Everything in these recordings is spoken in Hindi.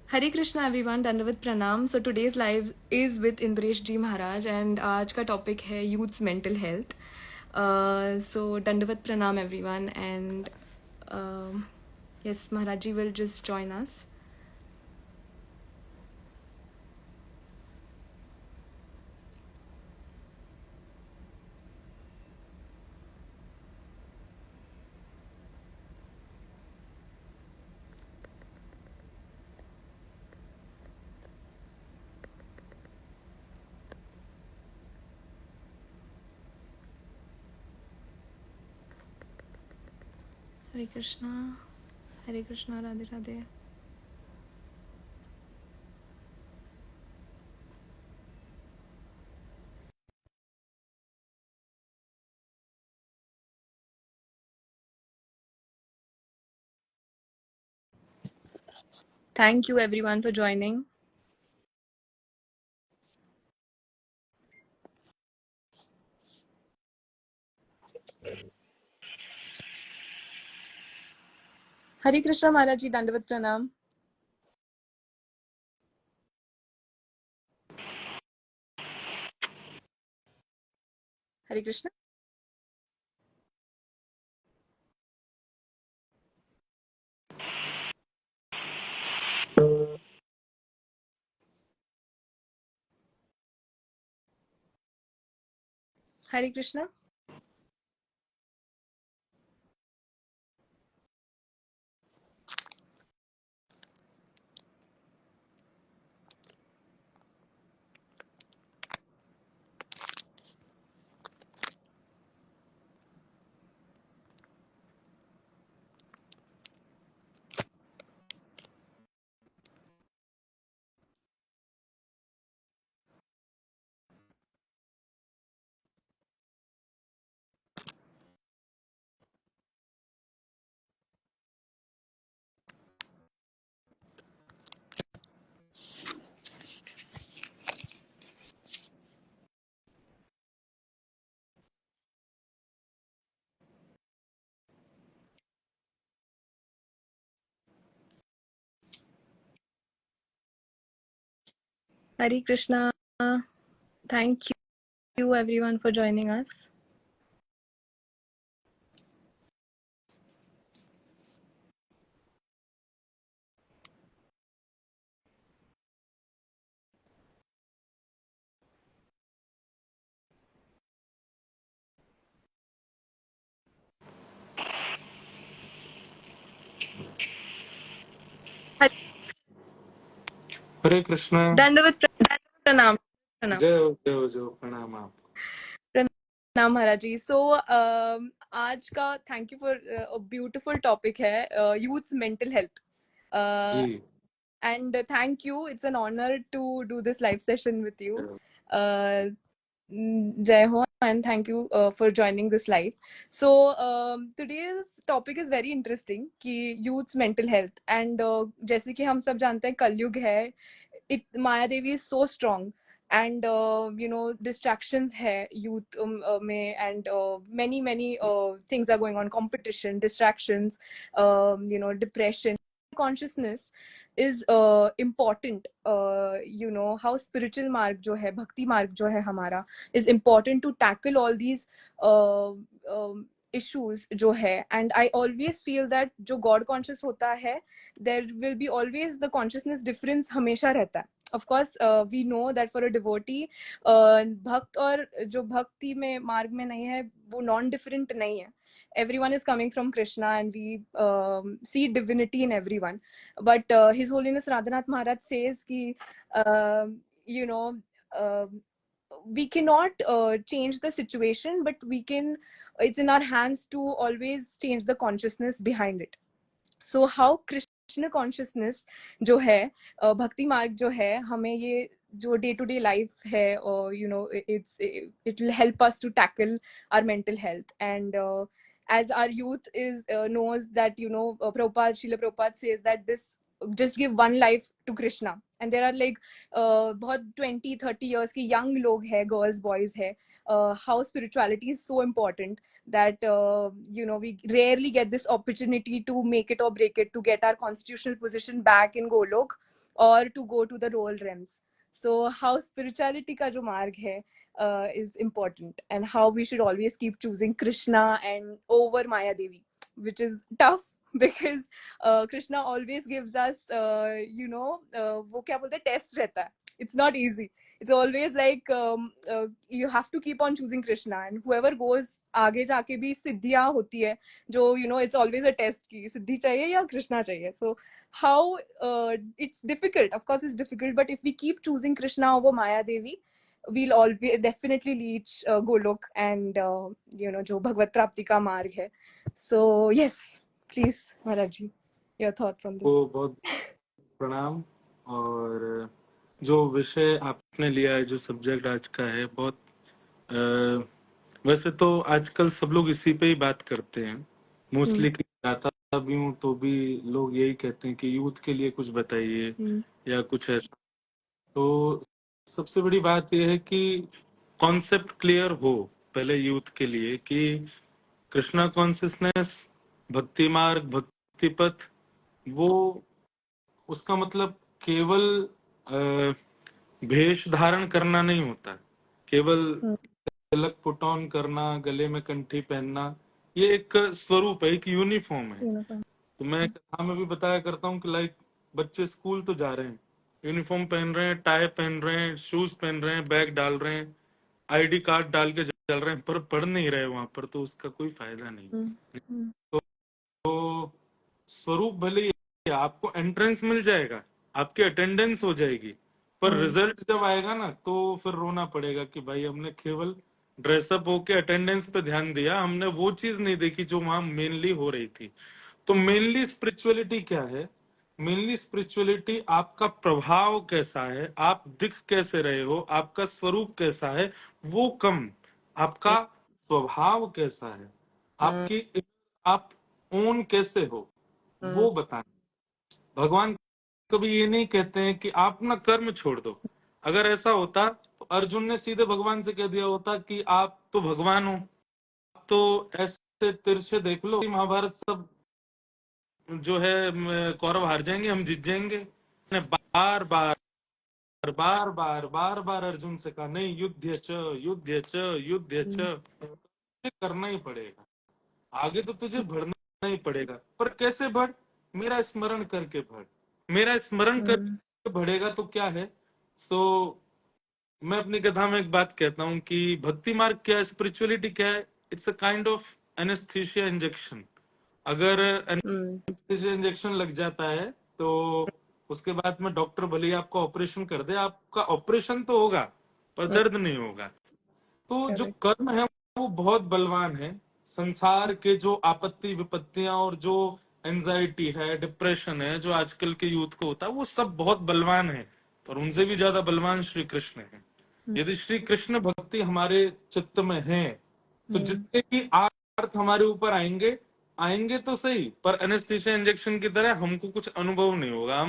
Hare Krishna everyone, Dandavat Pranam. So today's live is with Indresh Ji Maharaj and आज का topic है youth's mental health. So Dandavat Pranam everyone and yes, Maharaj Ji will just join us. Hare Krishna, Hare Krishna, Radhe Radhe. Thank you everyone for joining. Hare Krishna Maharaj Ji, Dandavat Pranam. Hare Krishna. Hare Krishna. Hare Krishna. Thank you everyone for joining us. Hare Krishna. Dandavat Pranam. जय हो जय हो जय हो, प्रणाम आप। प्रणाम महाराज जी. सो आज का thank you for beautiful topic है youths mental health ji and thank you, it's an honor to do this live session with you. Jai Ho and thank you for joining this live. So today's topic is very interesting कि youth's mental health and जैसे कि हम सब जानते हैं कलयुग है. Maya Devi is so strong and distractions hai youth mein and many things are going on, competition, distractions, depression. Consciousness is important. How spiritual mark jo hai, bhakti mark jo hai hamara, is important to tackle all these uh, um, issues jo hai. And I always feel that jo god conscious hota hai, there will be always the consciousness difference हमेशा रहता है. Of course, we know that for a devotee, भक्त और जो भक्ति में मार्ग में नहीं है वो non different नहीं है. Everyone is coming from Krishna and we see divinity in everyone. But His Holiness Radhanath Maharaj says कि you know uh, we cannot change the situation, but we can. It's in our hands to always change the consciousness behind it. So how Krishna consciousness जो है भक्ति मार्ग जो है हमें ये जो डे टू डे लाइफ है और it will help us to tackle our mental health. And as our youth is knows that Prabhupada, Srila Prabhupada says that this just give one life to Krishna. And there are like बहुत 20-30 years के young लोग है, girls boys है. How spirituality is so important that we rarely get this opportunity to make it or break it, to get our constitutional position back in Golok. or to go to the role realms. So how spirituality का जो मार्ग है is important, and how we should always keep choosing Krishna and over Maya Devi, which is tough because Krishna always gives us वो क्या बोलते हैं, टेस्ट रहता है. It's not easy. It's always like you have to keep on choosing Krishna, and whoever goes आगे जाके भी सिद्धियाँ होती है जो it's always a test की सिद्धि चाहिए या कृष्णा चाहिए. So how it's difficult, of course it's difficult, but if we keep choosing Krishna over Maya Devi, we'll always definitely reach Golok and जो भगवत प्राप्ति का मार्ग है. So yes, please Maharaj ji, your thoughts on this. को बहुत प्रणाम। और जो विषय आपने लिया है, जो सब्जेक्ट आज का है, बहुत वैसे तो आजकल सब लोग इसी पे ही बात करते हैं मोस्टली। जाता भी हूँ तो भी लोग यही कहते हैं कि यूथ के लिए कुछ बताइए या कुछ ऐसा। तो सबसे बड़ी बात यह है कि कॉन्सेप्ट क्लियर हो पहले यूथ के लिए कि कृष्णा कॉन्शियसनेस, भक्ति मार्ग, भक्ति पथ, वो उसका मतलब केवल भेष धारण करना नहीं होता, केवल तिलक पुट ऑन करना, गले में कंठी पहनना, ये एक स्वरूप है, एक यूनिफॉर्म है। तो मैं कथा में भी बताया करता हूँ कि लाइक बच्चे स्कूल तो जा रहे हैं, यूनिफॉर्म पहन रहे हैं, टाई पहन रहे हैं, शूज पहन रहे हैं, बैग डाल रहे हैं, आईडी कार्ड डाल के चल रहे हैं, पर पढ़ नहीं रहे वहां पर, तो उसका कोई फायदा नहीं। तो स्वरूप भले ही है, आपको एंट्रेंस मिल जाएगा, आपकी अटेंडेंस हो जाएगी, पर रिजल्ट जब आएगा ना तो फिर रोना पड़ेगा कि भाई हमने केवल ड्रेसअप होके अटेंडेंस पे ध्यान दिया, हमने वो चीज नहीं देखी जो वहां मेनली हो रही थी। तो मेनली स्पिरिचुअलिटी क्या है? मेनली स्पिरिचुअलिटी आपका प्रभाव कैसा है, आप दिख कैसे रहे हो, आपका स्वरूप कैसा है, वो कम, आपका स्वभाव कैसा है, आपकी आप ओन कैसे हो, वो बताना। भगवान कभी ये नहीं कहते हैं कि आप ना कर्म छोड़ दो। अगर ऐसा होता तो अर्जुन ने सीधे भगवान से कह दिया होता कि आप तो भगवान हो, तो ऐसे तिरछे देख लो, महाभारत सब जो है कौरव हार जाएंगे, हम जीत जाएंगे। ने बार बार बार बार बार बार अर्जुन से कहा नहीं, युद्ध च युद्ध च युद्ध च, करना ही पड़ेगा, आगे तो तुझे बढ़ना ही पड़ेगा, पर कैसे बढ़? मेरा स्मरण करके बढ़, मेरा स्मरण करके बढ़ेगा तो क्या है। सो मैं अपनी कथा में एक बात कहता हूँ कि भक्ति मार्ग क्या है, स्पिरिचुअलिटी क्या है? It's a kind of anaesthesia injection. अगर एनेस्थीसिया इंजेक्शन लग जाता है तो उसके बाद में डॉक्टर भले ही आपका ऑपरेशन कर दे, आपका ऑपरेशन तो होगा पर दर्द नहीं होगा। तो जो कर्म है वो बहुत बलवान है। संसार के जो आपत्ति विपत्तियां और जो एंजाइटी है, डिप्रेशन है, जो आजकल के यूथ को होता है, वो सब बहुत बलवान है, पर उनसे भी ज्यादा बलवान श्री कृष्ण है। यदि श्री कृष्ण भक्ति हमारे चित्त में है तो जितने भी अर्थ हमारे ऊपर आएंगे आएंगे तो सही, पर एनेस्थीसिया इंजेक्शन की तरह हमको कुछ अनुभव नहीं होगा।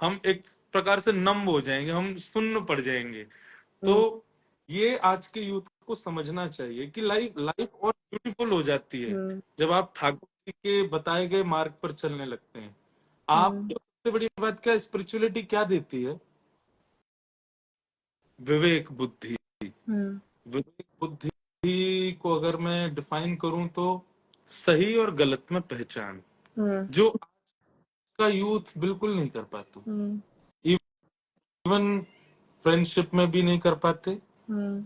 हम एक प्रकार से नम हो जाएंगे, हम सुन्न पड़ जाएंगे। तो ये आज के यूथ को समझना चाहिए कि लाइफ लाइफ और ब्यूटीफुल हो जाती है जब आप ठाकुर जी के बताए गए मार्ग पर चलने लगते हैं। आपको सबसे बड़ी बात क्या, स्पिरिचुअलिटी क्या देती है? विवेक बुद्धि। विवेक बुद्धि को अगर मैं डिफाइन करूं तो सही और गलत में पहचान, जो आज का यूथ बिल्कुल नहीं कर पाता। इवन फ्रेंडशिप में भी नहीं कर पाते,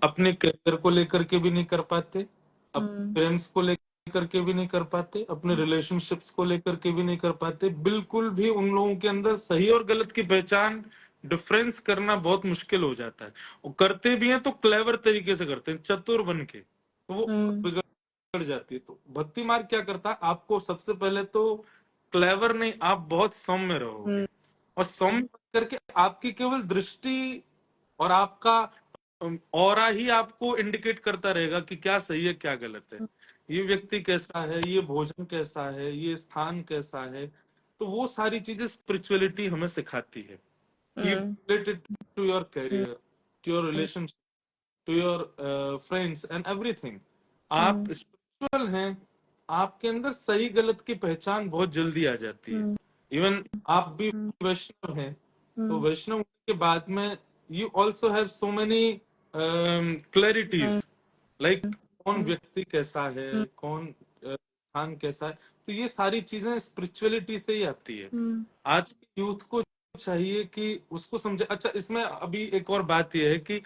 अपने करियर को लेकर के भी नहीं कर पाते, अपने पेरेंट्स को लेकर के भी नहीं कर पाते, अपने रिलेशनशिप्स को लेकर के भी नहीं कर पाते। बिल्कुल भी उन लोगों के अंदर सही और गलत की पहचान, डिफरेंस करना बहुत मुश्किल हो जाता है। वो करते भी हैं तो क्लेवर तरीके से करते हैं, चतुर बन के, तो वो बिगड़ जाती है। तो भक्ति मार्ग क्या करता है? आपको सबसे पहले तो क्लेवर नहीं, आप बहुत सौम्य रहोगे, और सौम्य करके आपकी केवल दृष्टि और आपका ऑरा ही आपको इंडिकेट करता रहेगा कि क्या सही है क्या गलत है, ये व्यक्ति कैसा है, ये भोजन कैसा है, ये स्थान कैसा है। तो वो सारी चीजें स्पिरिचुअलिटी हमें सिखाती है, related to your career, to your relationship, to your friends and everything. आप स्पिरिचुअल हैं, आपके अंदर सही गलत की पहचान बहुत जल्दी आ जाती है। इवन आप भी वैष्णव हैं तो वैष्णव होने के बाद में you also have so many clarities, like कौन व्यक्ति कैसा है, कौन स्थान कैसा है, तो ये सारी चीजें स्पिरिचुअलिटी से ही आती है। आज के यूथ को चाहिए कि उसको समझे। अच्छा, इसमें अभी एक और बात यह है कि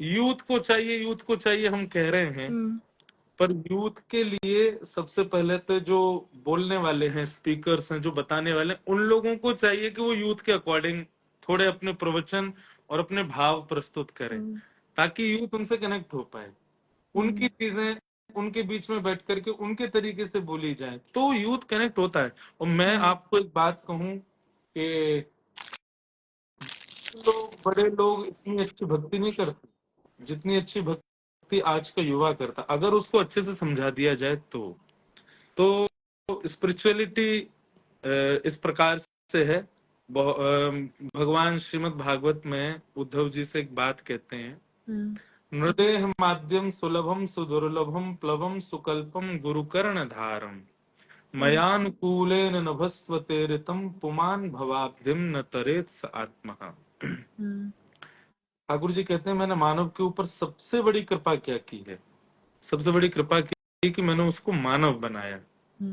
यूथ को चाहिए हम कह रहे हैं, पर यूथ के लिए सबसे पहले तो जो बोलने वाले हैं, स्पीकर्स हैं, जो बताने वाले हैं, उन लोगों को चाहिए कि वो यूथ के अकॉर्डिंग थोड़े अपने प्रवचन और अपने भाव प्रस्तुत करें, ताकि यूथ उनसे कनेक्ट हो पाए, उनकी चीजें उनके बीच में बैठ करके उनके तरीके से बोली जाए, तो यूथ कनेक्ट होता है। और मैं आपको एक बात कहूं कि लोग, बड़े लोग इतनी अच्छी भक्ति नहीं करते जितनी अच्छी भक्ति आज का युवा करता, अगर उसको अच्छे से समझा दिया जाए तो स्पिरिचुअलिटी इस प्रकार से है। भगवान श्रीमद् भागवत में उद्धव जी से एक बात कहते हैं, नृदेह माध्यम सुलभम सुदुर्लभम प्लवम सुकल्पम गुरुकर्ण धारम मयानुकूलेन नभस्व तेरितम पुमान भवाब्धिम न तरेत स आत्मः। ठाकुर जी कहते हैं, मैंने मानव के ऊपर सबसे बड़ी कृपा क्या की है, सबसे बड़ी कृपा की कि मैंने उसको मानव बनाया।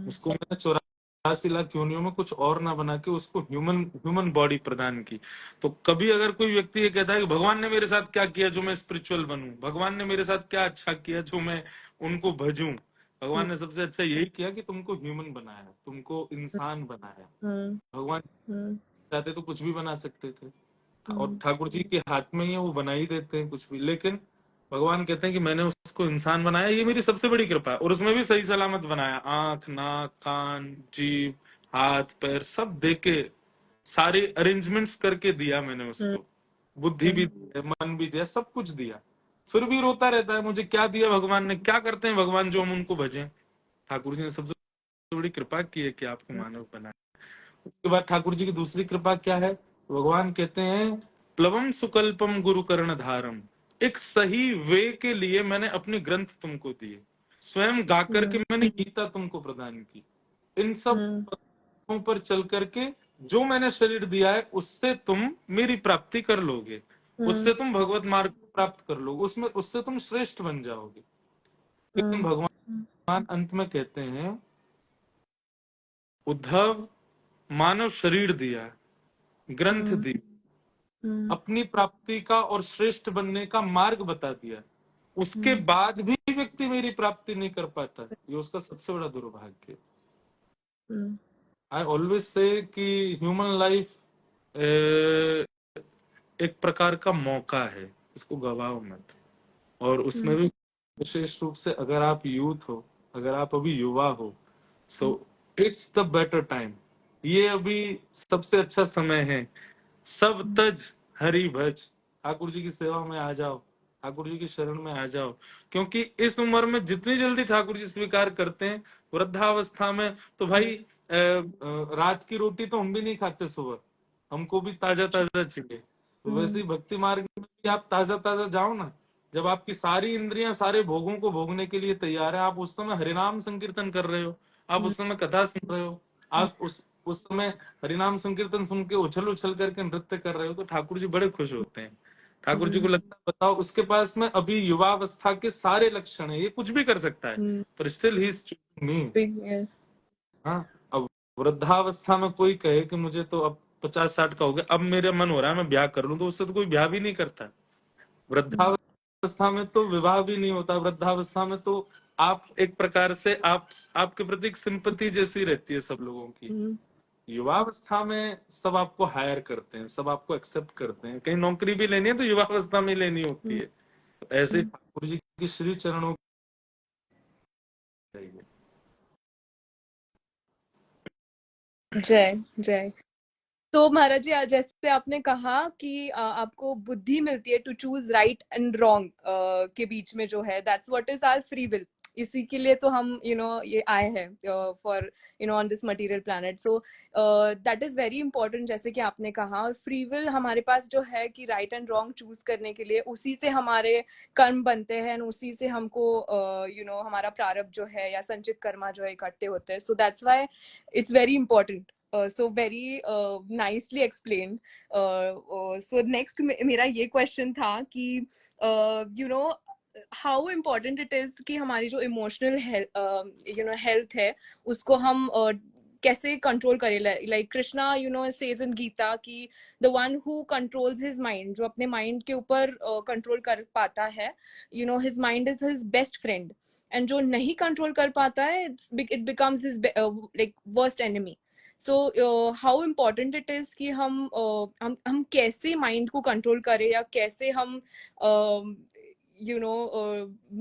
उसको मैंने 84 लाख योनियों में कुछ और ना बना के उसको ह्यूमन बॉडी प्रदान की। तो कभी अगर कोई व्यक्ति ये कहता है कि भगवान ने मेरे साथ क्या किया जो मैं स्पिरिचुअल बनूं, भगवान ने मेरे साथ क्या अच्छा किया जो मैं उनको भजूं, भगवान ने सबसे अच्छा यही किया कि तुमको ह्यूमन बनाया, तुमको इंसान बनाया। भगवान चाहते तो कुछ भी बना सकते थे, और ठाकुर जी के हाथ में ही है, वो बना ही देते हैं कुछ भी, लेकिन भगवान कहते हैं कि मैंने उसको इंसान बनाया, ये मेरी सबसे बड़ी कृपा है। और उसमें भी सही सलामत बनाया, आंख, नाक, कान, जीभ, हाथ, पैर सब देके, सारे अरेंजमेंट्स करके दिया मैंने उसको, बुद्धि भी दी, मन भी दिया, सब कुछ दिया, फिर भी रोता रहता है मुझे क्या दिया भगवान ने, क्या करते हैं भगवान जो हम उनको भजें। ठाकुर जी ने सबसे बड़ी कृपा की है कि आपको मानव बनाया। उसके बाद ठाकुर जी की दूसरी कृपा क्या है, भगवान कहते हैं प्लवम सुकल्पम गुरु कर्ण धारम, एक सही वे के लिए मैंने अपने ग्रंथ तुमको दिए, स्वयं गा करके मैंने गीता तुमको प्रदान की। इन सब पथों पर चल करके जो मैंने शरीर दिया है उससे तुम मेरी प्राप्ति कर लोगे, उससे तुम भगवत मार्ग को प्राप्त कर लोगे, उसमें उससे तुम श्रेष्ठ बन जाओगे। लेकिन भगवान अंत में कहते हैं, उद्धव मानव शरीर दिया, ग्रंथ दी, अपनी प्राप्ति का और श्रेष्ठ बनने का मार्ग बता दिया, उसके बाद भी व्यक्ति मेरी प्राप्ति नहीं कर पाता, ये उसका सबसे बड़ा दुर्भाग्य। आई ऑलवेज से कि ह्यूमन लाइफ एक प्रकार का मौका है, इसको गवाओ मत। और उसमें भी विशेष रूप से अगर आप यूथ हो, अगर आप अभी युवा हो, so it's the better time, ये अभी सबसे अच्छा समय है। सब तज हरि भज, ठाकुर जी की सेवा में आ जाओ, ठाकुर जी की शरण में आ जाओ, क्योंकि इस उम्र में जितनी जल्दी ठाकुर जी स्वीकार करते हैं, वृद्धावस्था में तो भाई रात की रोटी तो हम भी नहीं खाते सुबह, हमको भी ताजा ताजा चाहिए। तो वैसे ही भक्ति मार्ग में भी आप ताजा ताजा जाओ ना, जब आपकी सारी इंद्रियां सारे भोगों को भोगने के लिए तैयार है, आप उस समय हरिनाम संकीर्तन कर रहे हो, आप उस समय कथा सुन रहे हो, आप उस समय हरिनाम संकीर्तन सुन के उछल उछल करके नृत्य कर रहे हो, तो ठाकुर जी बड़े खुश होते हैं। ठाकुर जी को लगता है बताओ उसके पास में अभी युवावस्था के सारे लक्षण है, ये कुछ भी कर सकता है, पर स्टिल ही इज चूजिंग मी। हाँ, अब वृद्धावस्था में कोई कहे कि मुझे तो अब 50-60 का हो गया, अब मेरा मन हो रहा है मैं ब्याह कर लूं, तो उससे तो कोई ब्याह भी नहीं करता। वृद्धावस्था में तो विवाह भी नहीं होता, वृद्धावस्था में तो आप एक प्रकार से आपके प्रति एक सिंपैथी जैसी रहती है सब लोगों की। युवावस्था में सब आपको हायर करते हैं, सब आपको एक्सेप्ट करते हैं, कहीं नौकरी भी लेनी है तो युवावस्था में लेनी होती है। तो ऐसे ही ठाकुर जी की श्री चरणों जय जय। तो महाराज जी, जैसे आपने कहा कि आपको बुद्धि मिलती है to choose right and wrong के बीच में जो है, that's what is our free will. इसी के लिए तो हम ये आए हैं for on this material planet. So that is very important. जैसे कि आपने कहा, फ्री विल हमारे पास जो है कि राइट एंड रॉन्ग चूज करने के लिए, उसी से हमारे कर्म बनते हैं, उसी से हमको हमारा प्रारब्ध जो है या संचित कर्मा जो है इकट्ठे होते हैं। So that's why it's very important So very nicely explained. So next मेरा ये question था कि you know how important it is कि हमारी जो emotional health है उसको हम कैसे कंट्रोल करें. Like Krishna says in Gita कि the one who controls his mind, जो अपने माइंड के ऊपर कंट्रोल कर पाता है, his mind is his best friend. And जो नहीं कंट्रोल कर पाता है, it becomes his like worst enemy. So how important it is कि हम कैसे माइंड को कंट्रोल करें या कैसे हम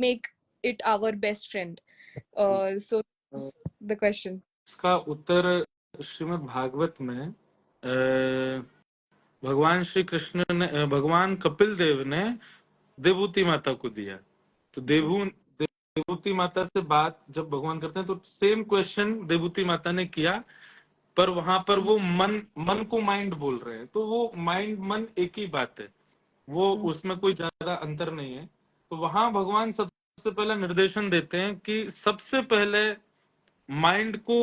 make it our best friend. So the question. इसका उत्तर श्रीमद् भागवत में भगवान श्री कृष्ण ने भगवान कपिल देव ने देवहूति माता को दिया. तो देवहूति माता से बात जब भगवान करते हैं तो सेम क्वेश्चन देवहूति माता ने किया, पर वहां पर वो मन को माइंड बोल रहे हैं. तो वो माइंड मन एक ही बात है, वो उसमें कोई ज्यादा अंतर नहीं है. तो वहां भगवान सबसे पहले निर्देशन देते हैं कि सबसे पहले माइंड को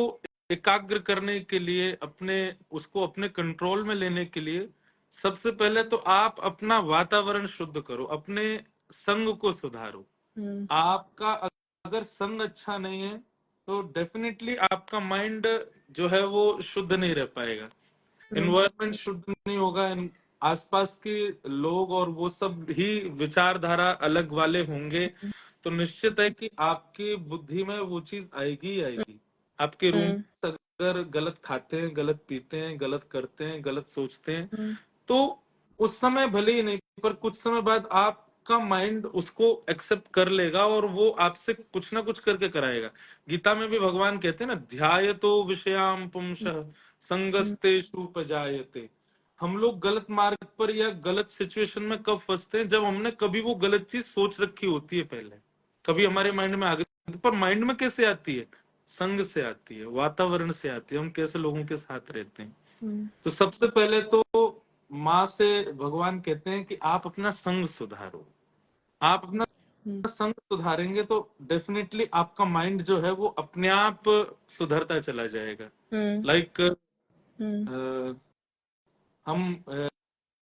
एकाग्र करने के लिए, उसको अपने कंट्रोल में लेने के लिए सबसे पहले तो आप अपना वातावरण शुद्ध करो, अपने संग को सुधारो. आपका अगर संग अच्छा नहीं है तो डेफिनेटली आपका माइंड जो है वो शुद्ध नहीं रह पाएगा. एनवायरनमेंट शुद्ध नहीं होगा, आसपास के लोग और वो सब ही विचारधारा अलग वाले होंगे, तो निश्चित है कि आपकी बुद्धि में वो चीज आएगी ही आएगी. आपके रूम अगर गलत खाते हैं, गलत पीते हैं, गलत करते हैं, गलत सोचते हैं, तो उस समय भले ही नहीं, पर कुछ समय बाद आपका माइंड उसको एक्सेप्ट कर लेगा और वो आपसे कुछ ना कुछ करके कराएगा. गीता में भी भगवान कहते हैं ना, ध्यायतो विषयाम पुंसः संगस्तेषु उपजायते. हम लोग गलत मार्ग पर या गलत सिचुएशन में कब फंसते हैं, जब हमने कभी वो गलत चीज सोच रखी होती है पहले, कभी हमारे माइंड में आ गई. पर माइंड में कैसे आती है? संग से आती है, वातावरण से आती है, हम कैसे लोगों के साथ रहते हैं. तो सबसे पहले तो माँ से भगवान कहते हैं कि आप अपना संग सुधारो. आप अपना संग सुधारेंगे तो डेफिनेटली आपका माइंड जो है वो अपने आप सुधरता चला जाएगा. लाइक हम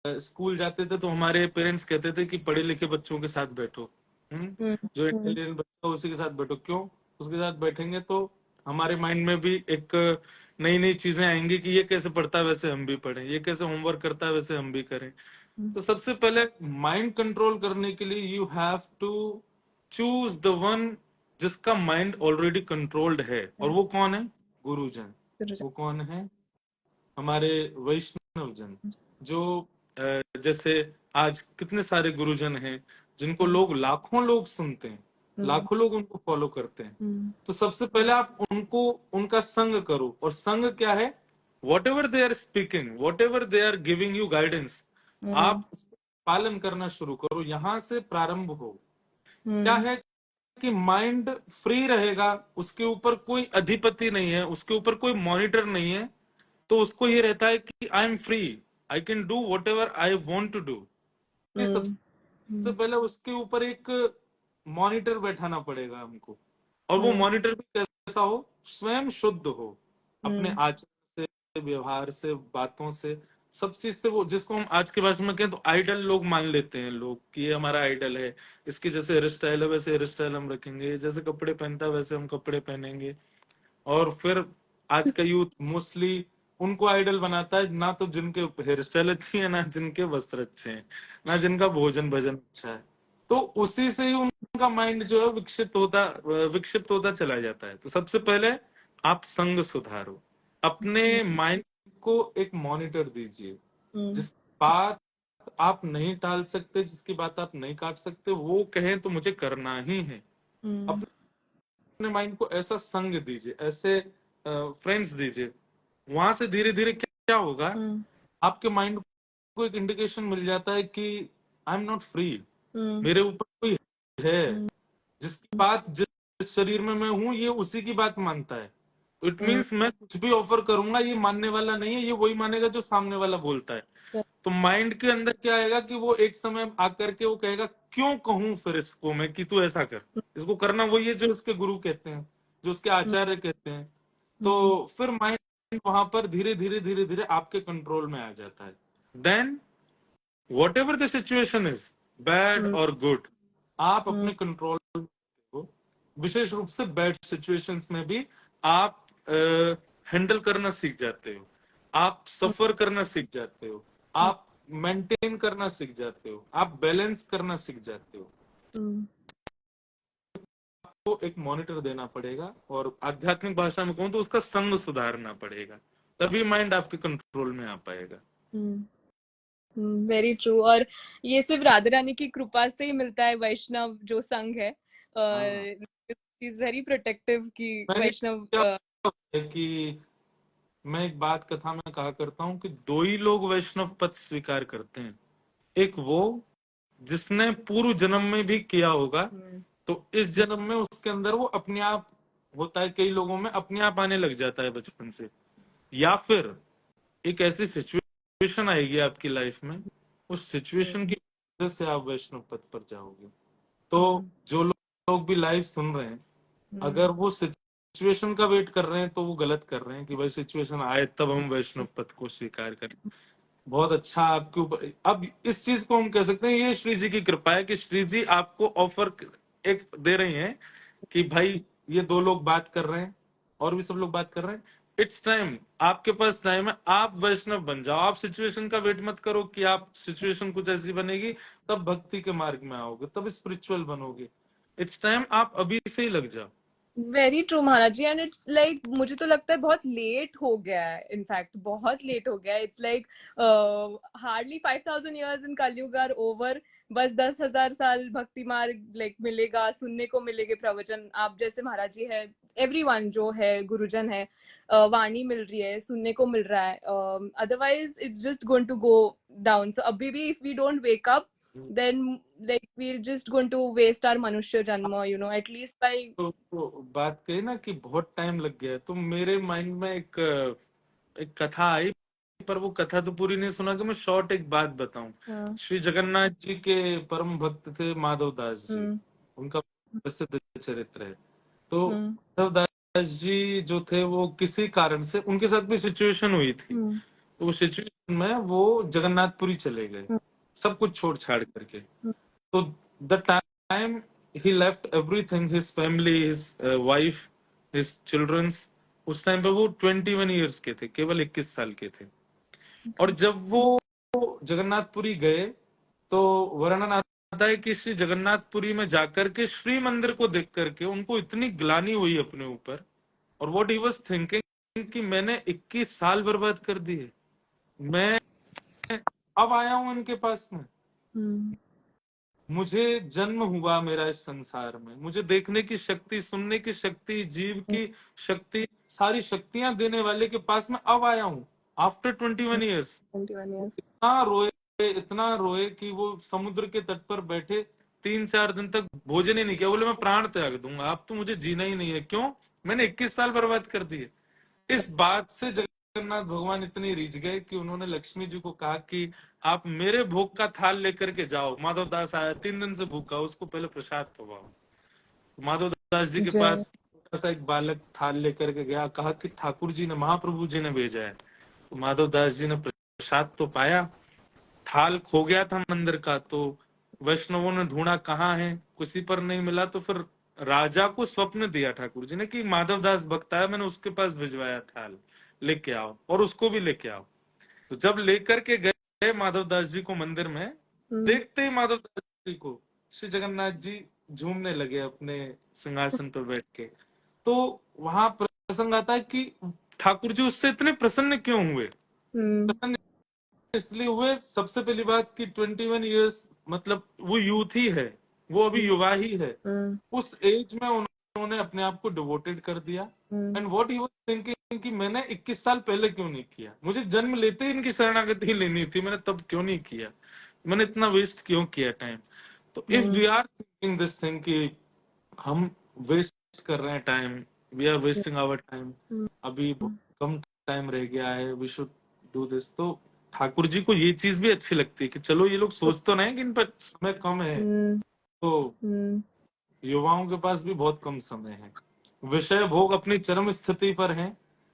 स्कूल जाते थे तो हमारे पेरेंट्स कहते थे कि पढ़े लिखे बच्चों के साथ बैठो, जो इंटेलिजेंट बच्चा उसी के साथ बैठो. क्यों? उसके साथ बैठेंगे तो हमारे माइंड में भी एक नई नई चीजें आएंगी कि ये कैसे पढ़ता है वैसे हम भी पढ़ें, ये कैसे होमवर्क करता है वैसे हम भी करें. तो सबसे पहले माइंड कंट्रोल करने के लिए you have to choose the one जिसका माइंड ऑलरेडी कंट्रोल्ड है. और वो कौन है? गुरुजन. वो कौन है? हमारे वैष्णव जन, जो जैसे आज कितने सारे गुरुजन हैं जिनको लाखों लोग सुनते हैं, लाखों लोग उनको फॉलो करते हैं. तो सबसे पहले आप उनका संग करो. और संग क्या है? Whatever they are speaking, whatever they are giving you guidance, आप उसका पालन करना शुरू करो. यहां से प्रारंभ हो. क्या है कि माइंड फ्री रहेगा, उसके ऊपर कोई अधिपति नहीं है, उसके ऊपर कोई मॉनिटर नहीं है, तो उसको ये रहता है कि I am free, I can do whatever I want to do. सबसे पहले उसके ऊपर एक मॉनिटर बैठाना पड़ेगा हमको. और वो मॉनिटर भी कैसा हो? स्वयं शुद्ध हो, अपने आचरण से, व्यवहार से, बातों से, सब चीज से. वो जिसको हम आज के भाषा में कहें तो आइडल लोग मान लेते हैं लोग कि ये हमारा आइडल है, इसकी जैसे हेयर स्टाइल है वैसे हेयर स्टाइल हम रखेंगे, जैसे कपड़े पहनता है वैसे हम कपड़े पहनेंगे. और फिर आज का यूथ मोस्टली उनको आइडल बनाता है, ना तो जिनके हेयर स्टाइल अच्छी है, ना जिनके वस्त्र अच्छे हैं, ना जिनका भोजन भजन अच्छा है. तो उसी से ही उनका माइंड जो है विक्षिप्त होता चला जाता है. तो सबसे पहले आप संग सुधारो, अपने माइंड को एक मॉनिटर दीजिए. जिस बात आप नहीं टाल सकते, जिसकी बात आप नहीं काट सकते, वो कहें तो मुझे करना ही है. अपने माइंड को ऐसा संग दीजिए, ऐसे फ्रेंड्स दीजिए. वहां से धीरे धीरे क्या होगा, आपके माइंड को एक इंडिकेशन मिल जाता है कि आई एम नॉट फ्री, मेरे ऊपर कोई है जिसकी बात, जिस शरीर में मैं हूं, ये उसी की बात मानता है. तो इट मीन्स मैं कुछ भी ऑफर करूंगा ये मानने वाला नहीं है, ये वही मानेगा जो सामने वाला बोलता है. तो माइंड के अंदर क्या आएगा कि वो एक समय आकर के वो कहेगा क्यों कहूं फिर इसको मैं कि तू ऐसा कर. इसको करना वही है जो इसके गुरु कहते हैं, जो उसके आचार्य कहते हैं. तो फिर माइंड वहां पर धीरे धीरे आपके कंट्रोल में आ जाता है। Then whatever the situation is, bad और गुड, आप अपने कंट्रोल को, विशेष रूप से बैड सिचुएशंस में भी आप हैंडल करना सीख जाते हो, आप सफर करना सीख जाते हो, आप मेंटेन करना सीख जाते हो, आप बैलेंस करना सीख जाते हो। को एक मॉनिटर देना पड़ेगा, और आध्यात्मिक भाषा में कहूं तो उसका संग सुधारना पड़ेगा, तभी माइंड आपके कंट्रोल में आ पाएगा। Very true. और ये सिर्फ राधा रानी की कृपा से ही मिलता है, वैष्णव जो संघ है। इज वेरी प्रोटेक्टिव कि वैष्णव कि मैं एक बात कथा में कहा करता हूँ कि दो ही लोग वैष्णव पद स्वीकार करते हैं, एक वो जिसने पूर्व जन्म में भी किया होगा, तो इस जन्म में उसके अंदर वो अपने आप होता है, कई लोगों में अपने आप आने लग जाता है बचपन से, या फिर एक ऐसी सिचुएशन आएगी आपकी लाइफ में, उस सिचुएशन की वजह से आप वैष्णव पद पर जाओगे। तो जो लोग भी लाइव सुन रहे हैं, अगर वो सिचुएशन का वेट कर रहे हैं तो वो गलत कर रहे हैं कि भाई सिचुएशन आए तब हम वैष्णव पद को स्वीकार करें। बहुत अच्छा आपके ऊपर, अब इस चीज को हम कह सकते हैं ये श्री जी की कृपा है कि श्री जी आपको ऑफर एक दे रही हैं कि भाई ये दो लोग बात कर रहे हैं और भी सब लोग बात कर रहे हैं, इट्स टाइम, आपके पास टाइम है, आप वैष्णव बन जाओ। आप सिचुएशन का वेट मत करो कि आप सिचुएशन कुछ ऐसी बनेगी तब भक्ति के मार्ग में आओगे, तब स्पिरिचुअल बनोगे। इट्स टाइम, आप अभी से ही लग जाओ। Very true Maharaj ji. And it's like मुझे तो लगता है बहुत लेट हो गया है, इनफैक्ट बहुत लेट हो गया है। इट्स लाइक हार्डली 5,000 years इन कलयुग आर ओवर। बस 10,000 साल भक्ति मार्ग लाइक मिलेगा, सुनने को मिलेंगे प्रवचन। आप जैसे महाराज जी है, एवरीवन जो है गुरुजन है, वाणी मिल रही है, सुनने को मिल रहा है। Otherwise it's just going to go down. So अभी भी if we don't wake up, then like we're just going to waste our manushya janma, you know, at least by तो बात कही ना कि बहुत टाइम लग गया, तो मेरे माइंड में एक कथा आई, पर वो कथा तो पूरी नहीं सुना कि मैं शॉर्ट एक बात बताऊं। श्री जगन्नाथ जी के परम भक्त थे माधव दास जी, उनका प्रसिद्ध चरित्र है। तो माधव दास जी जो थे वो किसी कारण से उनके साथ भी सिचुएशन हुई थी, तो वो सिचुएशन में वो जगन्नाथपुरी चले गए सब कुछ छोड़ छाड़ करके। तो the time he left everything, his family, his wife, his childrens, उस टाइम पे वो 21 years के थे, केवल 21 साल के थे। और जब वो जगन्नाथपुरी गए तो वर्णन आता है कि श्री जगन्नाथपुरी में जाकर के श्री मंदिर को देख करके उनको इतनी ग्लानि हुई अपने ऊपर, और व्हाट ही वाज थिंकिंग कि मैंने 21 साल बर्बाद कर दिए, मैं अब आया हूं इनके पास में, मुझे जन्म हुआ मेरा इस संसार में, मुझे देखने की शक्ति, सुनने की शक्ति, जीव की शक्ति, सारी शक्तियां देने वाले के पास में अब आया हूँ आफ्टर 21 ईयर्स। 21 years इतना रोए कि वो समुद्र के तट पर बैठे 3-4 दिन तक भोजन ही नहीं किया, बोले मैं प्राण त्याग दूंगा, आप तो मुझे जीना ही नहीं है, क्यों, मैंने 21 साल बर्बाद कर दिए। इस बात से जगन्नाथ भगवान इतने रीझ गए कि उन्होंने लक्ष्मी जी को कहा कि आप मेरे भोग का थाल लेकर के जाओ। माधव दास आया 3 दिन से भूखा, उसको पहले प्रसाद पवाओ। तो माधव दास जी के जय पास छोटा सा एक बालक थाल लेकर के गया, कहा कि ठाकुर जी ने, महाप्रभु जी ने भेजा है। तो माधव दास जी ने प्रसाद तो पाया, थाल खो गया था मंदिर का, तो वैष्णवों ने ढूंढा कहाँ है, किसी पर नहीं मिला, तो फिर राजा को स्वप्न दिया ठाकुर जी ने कि माधव दास भक्त आया, मैंने उसके पास भिजवाया थाल, लेके आओ, और उसको भी लेके आओ। तो जब लेकर के गए माधव दास जी को मंदिर में, देखते ही माधव दास जी को श्री जगन्नाथ जी झूमने लगे अपने सिंहासन पर बैठ के। तो वहां प्रसंग आता है कि ठाकुर जी उससे इतने प्रसन्न क्यों हुए, प्रसन्न इसलिए हुए, सबसे पहली बात कि 21 ईयर्स मतलब वो यूथ ही है, वो अभी युवा ही है, उस एज में उन्होंने अपने आप को डिवोटेड कर दिया। And what he was thinking कि मैंने 21 साल पहले क्यों नहीं किया, मुझे जन्म लेते ही इनकी शरणागति लेनी थी, मैंने तब क्यों नहीं किया, मैंने इतना वेस्ट क्यों किया टाइम। तो if we are thinking this thing कि हम वेस्ट कर रहे हैं time, we are wasting our time, अभी कम टाइम रह गया है, वी शुड डू दिस, तो ठाकुर जी को ये चीज भी अच्छी लगती है कि चलो ये लोग सोच तो नहीं कि इन पर समय कम है, तो युवाओं के पास भी बहुत कम समय है, विषय भोग अपनी चरम स्थिति पर है,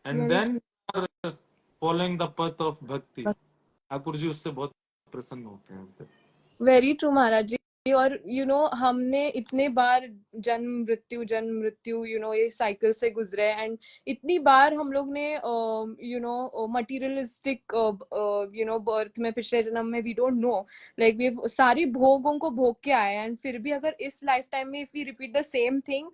and then following the path of भक्ति, ठाकुर जी उससे बहुत प्रसन्न होते हैं। Very true Maharaj ji. और हमने इतने बार जन्म मृत्यु ये साइकिल से गुजरे, एंड इतनी बार हम लोग ने मटीरियलिस्टिक बर्थ में, पिछले जन्म में, we don't know, like we सारी भोगों को भोग के आए हैं, एंड फिर भी अगर इस लाइफ टाइम में if we repeat the same thing,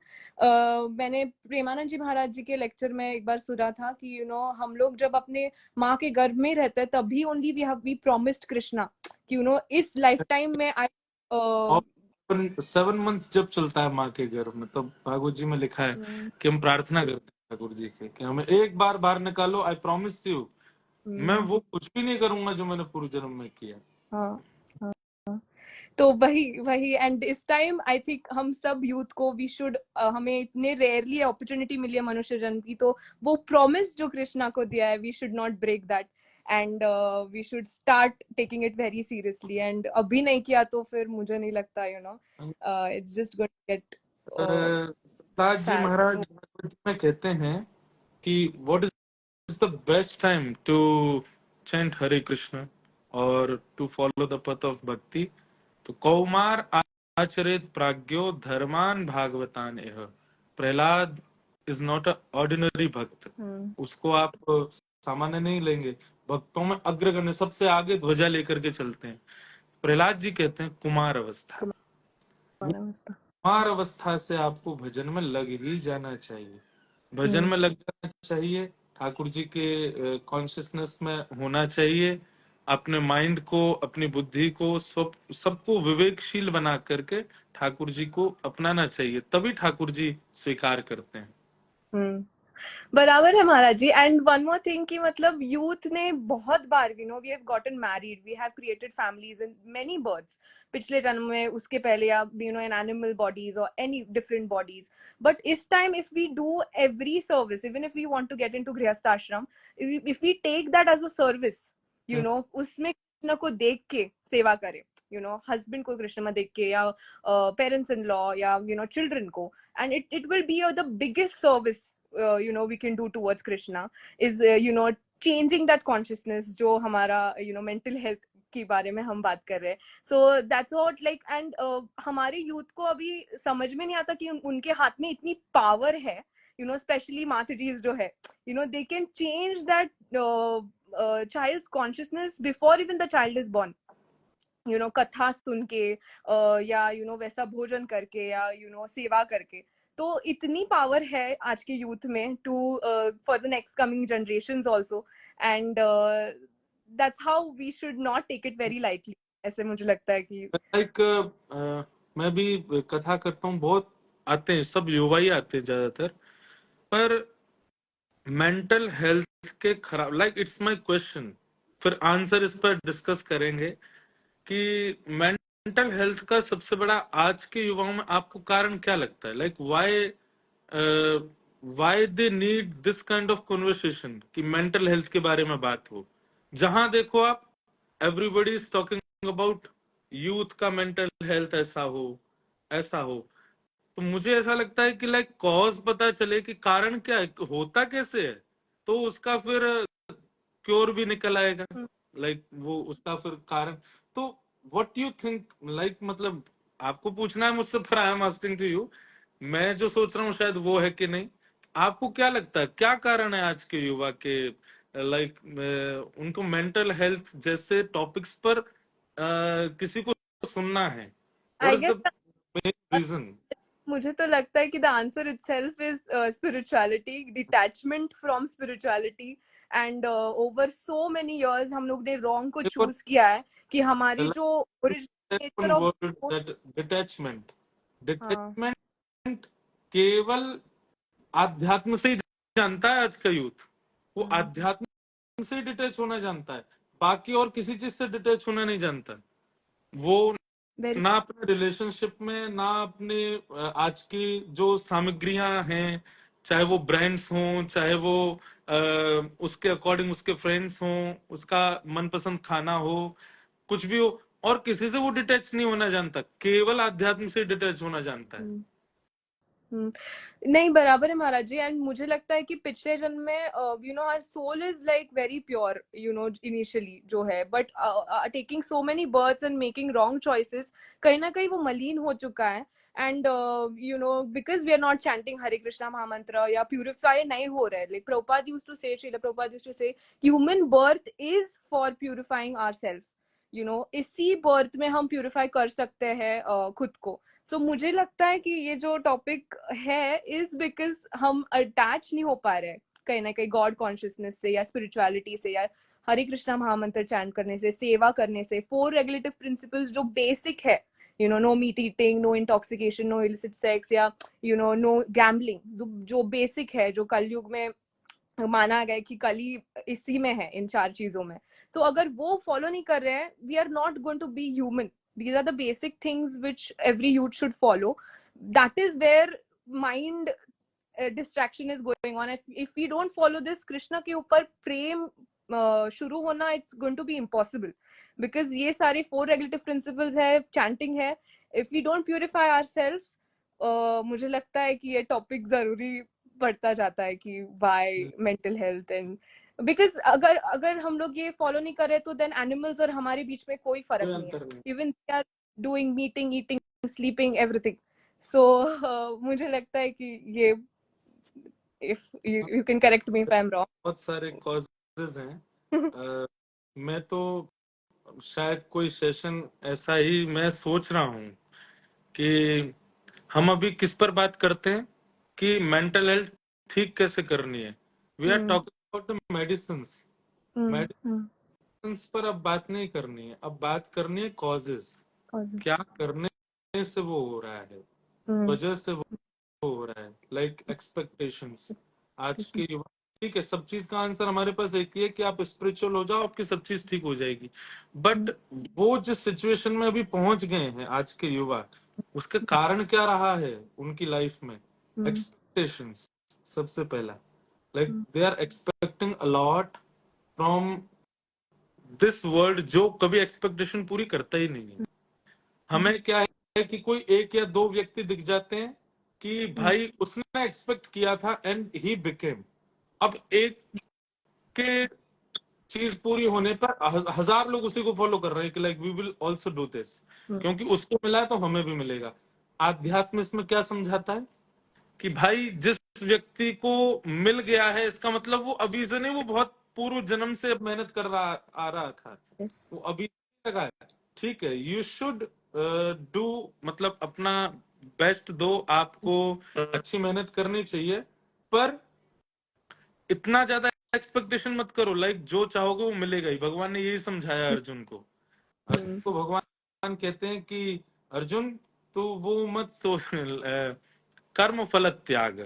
मैंने प्रेमानंद जी महाराज जी के लेक्चर में एक बार सुना था कि हम लोग जब अपने माँ के गर्भ में रहते हैं तभी ओनली वी प्रॉमिस्ड कृष्णा कि इस लाइफ टाइम में आई और 7 मंथ्स जब चलता है माँ के गर्भ में, तब भागवत जी में लिखा है कि हम प्रार्थना करते हैं ठाकुर जी से कि हमें एक बार बाहर निकालो, आई प्रॉमिस यू मैं वो कुछ भी नहीं करूंगा जो मैंने पूर्व जन्म में किया। हाँ, हाँ, तो वही वही एंड इस टाइम आई थिंक हम सब यूथ को वी शुड, हमें इतने रेयरली अपॉर्चुनिटी मिली है मनुष्य जन्म की, तो वो प्रॉमिस जो कृष्णा को दिया है we should not break that, and we should start taking it very seriously, and अभी नहीं किया तो फिर मुझे नहीं लगता it's just going to get Prahlad ji sad. Maharaj Bhagavat ji में कहते हैं कि what is the best time to chant Hare Krishna और to follow the path of bhakti, तो कौमार आचरित प्राज्ञो धर्मान भागवतान एह। Prahlad is not a ordinary भक्त, उसको आप सामान्य नहीं लेंगे, भक्तों में अग्रगण्य सबसे आगे ध्वजा लेकर के चलते हैं। प्रहलाद जी कहते हैं कुमार अवस्था, कुमार अवस्था से आपको भजन में लग ही जाना चाहिए, भजन में लग जाना चाहिए, ठाकुर जी के कॉन्शियसनेस में होना चाहिए, अपने माइंड को, अपनी बुद्धि को, सबको विवेकशील बना करके ठाकुर जी को अपनाना चाहिए, तभी ठाकुर जी स्वीकार करते हैं। बराबर है Maharaj ji. And one more thing कि मतलब यूथ ने बहुत बार we have gotten married, we have created families in many births, पिछले जन्म में, उसके पहले, या इन एनिमल बॉडीज और एनी डिफरेंट बॉडीज, बट इस time if we do every service, even if we want to get into grihastha ashram, if we take that as a service, उसमें कृष्ण को देख के सेवा करें, हस्बैंड को कृष्ण में देख के, या पेरेंट्स इन लॉ, या चिल्ड्रन को, and it will be the biggest service we can do towards Krishna, is changing that consciousness जो हमारा mental health के बारे में हम बात कर रहे हैं। So that's what like, and हमारे यूथ को अभी समझ में नहीं आता कि उनके हाथ में इतनी पावर है, especially माताजीज जो है, they can change that child's consciousness before even the child is born, कथा सुन के, या वैसा भोजन करके, या सेवा करके, तो इतनी पावर है आज के यूथ में to for the next coming generations also, and that's how we should not take it very lightly, ऐसे मुझे लगता है कि लाइक मैं भी कथा करता हूँ, बहुत आते हैं, सब युवा ही आते हैं ज्यादातर, पर मेंटल हेल्थ के खराब, लाइक इट्स माय क्वेश्चन, फिर आंसर इस पर डिस्कस करेंगे कि मेंटल हेल्थ का सबसे बड़ा आज के युवाओं में आपको कारण क्या लगता है, like why they need this kind of conversation कि मेंटल हेल्थ के बारे में बात हो। जहां देखो आप, everybody is talking about youth का मेंटल हेल्थ ऐसा हो, ऐसा हो, तो मुझे ऐसा लगता है कि लाइक कॉज पता चले कि कारण क्या है, होता कैसे है, तो उसका फिर क्योर भी निकल आएगा, लाइक वो उसका फिर कारण। तो व्हाट यू थिंक, लाइक मतलब आपको पूछना है मुझसे, फिर I am asking to you, मैं जो सोच रहा हूँ शायद वो है कि नहीं, आपको क्या लगता है क्या कारण है आज के युवा के, लाइक उनको मेंटल हेल्थ जैसे टॉपिक्स पर किसी को सुनना है, what I is the guess main reason? मुझे तो लगता है कि the answer itself is spirituality, detachment from spirituality, and over so many years हम लोग ने रॉन्ग को चूज किया है कि हमारी जो ओरिजिनल नेचर ऑफ, डिटैचमेंट, हाँ, डिटैचमेंट केवल आध्यात्म से ही जानता है आज का यूथ, वो आध्यात्म से डिटैच होना जानता है, बाकी और किसी चीज से डिटैच होना नहीं जानता वो, वेरी, ना अपने रिलेशनशिप में, ना अपने आज की जो सामग्रियां हैं, चाहे वो ब्रांड्स हों, चाहे वो उसके अकॉर्डिंग उसके फ्रेंड्स हों, उसका मनपसंद खाना हो, कुछ भी हो, और किसी से वो डिटैच नहीं होना जानता, केवल आध्यात्म से डिटैच होना जानता है। नहीं, बराबर है महाराज जी। एंड मुझे लगता है कि पिछले जन्म में our soul is like very pure, initially जो है, but taking so many births and making wrong choices, कहीं ना कहीं वो मलिन हो चुका है। And because we are not chanting Hare Krishna mahamantra, या प्यूरिफाई नहीं हो रहा है। Like Prabhupada used to say, Srila Prabhupada used to say, human birth is for purifying ourself. इसी बर्थ में हम प्यूरिफाई कर सकते हैं खुद को। मुझे लगता है कि ये जो टॉपिक है इज बिकॉज हम अटैच नहीं हो पा रहे हैं कहीं ना कहीं गॉड कॉन्शियसनेस से, या स्पिरिचुअलिटी से, या हरे कृष्णा महामंत्र चैंट करने से, सेवा करने से, 4 रेगुलेटिव प्रिंसिपल्स जो बेसिक है, no meat eating, no intoxication, no illicit sex, या नो गैम्बलिंग, जो बेसिक है, जो कलयुग में माना गया कि कली इसी में है, इन 4 चीजों में। तो अगर वो फॉलो नहीं कर रहे हैं, we are not going to be human. These are the basic things which every youth should follow. That is where mind distraction is going on. If we don't follow this, Krishna के ऊपर प्रेम शुरू होना, it's going to be impossible, because ये सारे 4 regulative principles है, chanting है. If we don't purify ourselves, मुझे लगता है कि ये टॉपिक जरूरी बढ़ता जाता है कि why mental health, and because अगर हम लोग ये फॉलो नहीं कर रहे, तो देन एनिमल्स और हमारे बीच में कोई फर्क नहीं है। Even they are doing meeting, eating, sleeping, everything. मुझे लगता है कि ये, if you can correct me if I am wrong. बहुत सारे कॉजेज हैं। मैं तो शायद कोई सेशन ऐसा ही मैं सोच रहा हूँ कि हम अभी किस पर बात करते हैं कि मेंटल हेल्थ ठीक कैसे करनी है। We are talking about the medicines. Medicines पर अब बात नहीं करनी है, अब बात करनी है कॉजेज। क्या करने से वो हो रहा है, वजह से वो हो रहा है। Like expectations. आज के युवा, ठीक है, सब चीज का आंसर हमारे पास एक ही है कि आप स्पिरिचुअल हो जाओ, आपकी सब चीज ठीक हो जाएगी। बट वो जिस सिचुएशन में अभी पहुंच गए हैं आज के युवा, उसका कारण क्या रहा है उनकी लाइफ में? एक्सपेक्टेशंस सबसे पहला। Like they are expecting a lot from this world, जो कभी एक्सपेक्टेशन पूरी करता ही नहीं है। हमें क्या है कि कोई एक या दो व्यक्ति दिख जाते हैं कि भाई उसने एक्सपेक्ट किया था एंड ही बिकेम। अब एक के चीज पूरी होने पर हजार लोग उसी को फॉलो कर रहे हैं कि like we will also do this, क्योंकि उसको मिला है तो हमें भी मिलेगा। आध्यात्म इसमें क्या समझाता है कि भाई जिस व्यक्ति को मिल गया है, इसका मतलब वो अभी से नहीं, वो बहुत पूर्व जन्म से मेहनत कर रहा आ रहा था। वो अभी लगा है। ठीक है, यू शुड डू, मतलब अपना बेस्ट दो, आपको अच्छी मेहनत करनी चाहिए, पर इतना ज्यादा एक्सपेक्टेशन मत करो। लाइक जो चाहोगे वो मिलेगा ही। भगवान ने यही समझाया अर्जुन को। अर्जुन को भगवान कहते हैं कि अर्जुन तो वो मत सोच, कर्म फल त्याग,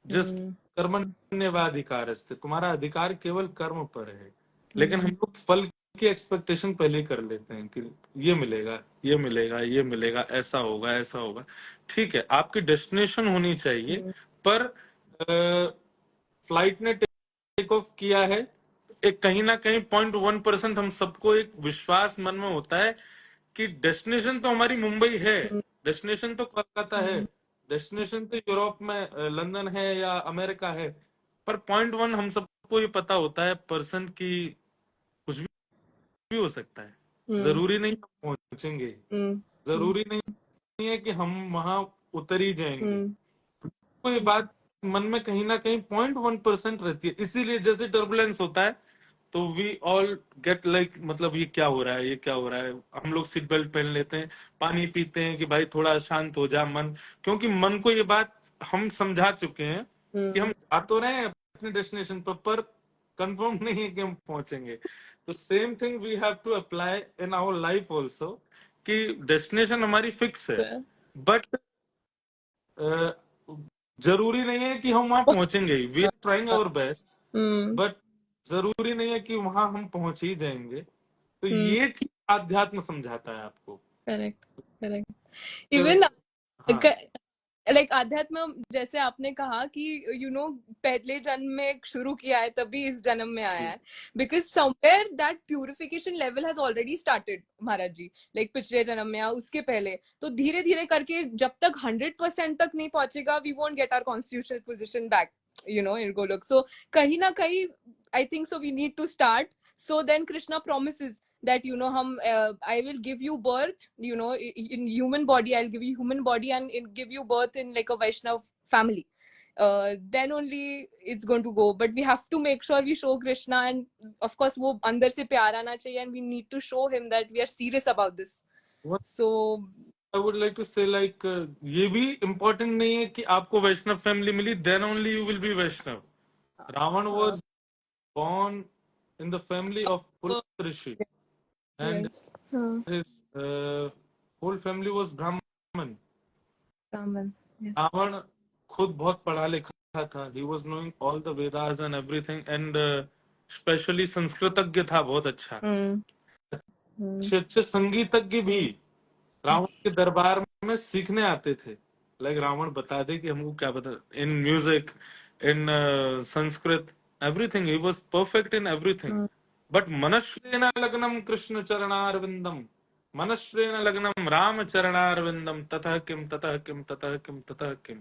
जिस कर्मण्येवाधिकार है, तुम्हारा अधिकार केवल कर्म पर है। लेकिन हम लोग फल की एक्सपेक्टेशन पहले ही कर लेते हैं कि ये मिलेगा, ये मिलेगा, ये मिलेगा, ऐसा होगा, ऐसा होगा। ठीक है, आपकी डेस्टिनेशन होनी चाहिए, पर फ्लाइट ने टेक ऑफ किया है, एक कहीं ना कहीं 0.1% हम सबको एक विश्वास मन में होता है कि डेस्टिनेशन तो हमारी मुंबई है, डेस्टिनेशन तो कोलकाता है, डेस्टिनेशन तो यूरोप में लंदन है या अमेरिका है। पर 0.1 हम सबको ये पता होता है परसेंट की कुछ भी हो सकता है। जरूरी नहीं हम पहुंचेंगे, जरूरी नहीं है कि हम वहां उतर ही जाएंगे। तो ये बात मन में कहीं ना कहीं 0.1% रहती है। इसीलिए जैसे टर्बुलेंस होता है तो वी ऑल गेट लाइक, मतलब ये क्या हो रहा है, ये क्या हो रहा है। हम लोग सीट बेल्ट पहन लेते हैं, पानी पीते हैं कि भाई थोड़ा शांत हो जा मन, क्योंकि मन को ये बात हम समझा चुके हैं कि हम आ तो रहे हैं अपने डेस्टिनेशन पर कंफर्म नहीं है कि हम पहुंचेंगे। तो same thing we have to apply in our life also, कि डेस्टिनेशन हमारी फिक्स है, बट जरूरी नहीं है कि हम वहां पहुंचेंगे। We are trying our best, but जरूरी नहीं है कि वहां हम पहुंच ही जाएंगे। तो ये चीज आध्यात्म समझाता है आपको। Correct, correct. इवन हाँ, लाइक आध्यात्म जैसे आपने कहा कि पहले जन्म में शुरू किया है तभी इस जन्म में आया है, because somewhere that purification level has already started Maharaj ji, like पिछले जन्म में या उसके पहले। तो धीरे धीरे करके जब तक 100% तक नहीं पहुंचेगा, we won't get our constitutional position back in Golok. So कहीं ना कहीं I think so we need to start. So then Krishna promises that I will give you birth, in human body. I'll give you human body and give you birth in like a Vaishnav family. Then only it's going to go. But we have to make sure we show Krishna, and of course वो अंदर से प्यार आना चाहिए, and we need to show him that we are serious about this. What So I would like to say, like, ये भी important नहीं है कि आपको वैष्णव family milli, then only you will be Vaishnav. Ravan was born in the family of Purusha Rishi, and yes, his whole family was Brahman. Brahman, yes. Ravan खुद बहुत पढ़ा लिखा था. He was knowing all the Vedas and everything, and especially संस्कृतज्ञ था बहुत अच्छा. अच्छे अच्छे संगीतज्ञ भी रावण के दरबार में सीखने आते थे. लाइक रावण बता दे कि हमको क्या बता, in music, in Sanskrit, everything. He was perfect in everything. But मनश्रेण लग्नम कृष्ण चरणारविंदम, मनश्रेण लग्नम राम चरणारविंदम, ततः किम ततः किम ततः किम ततः किम.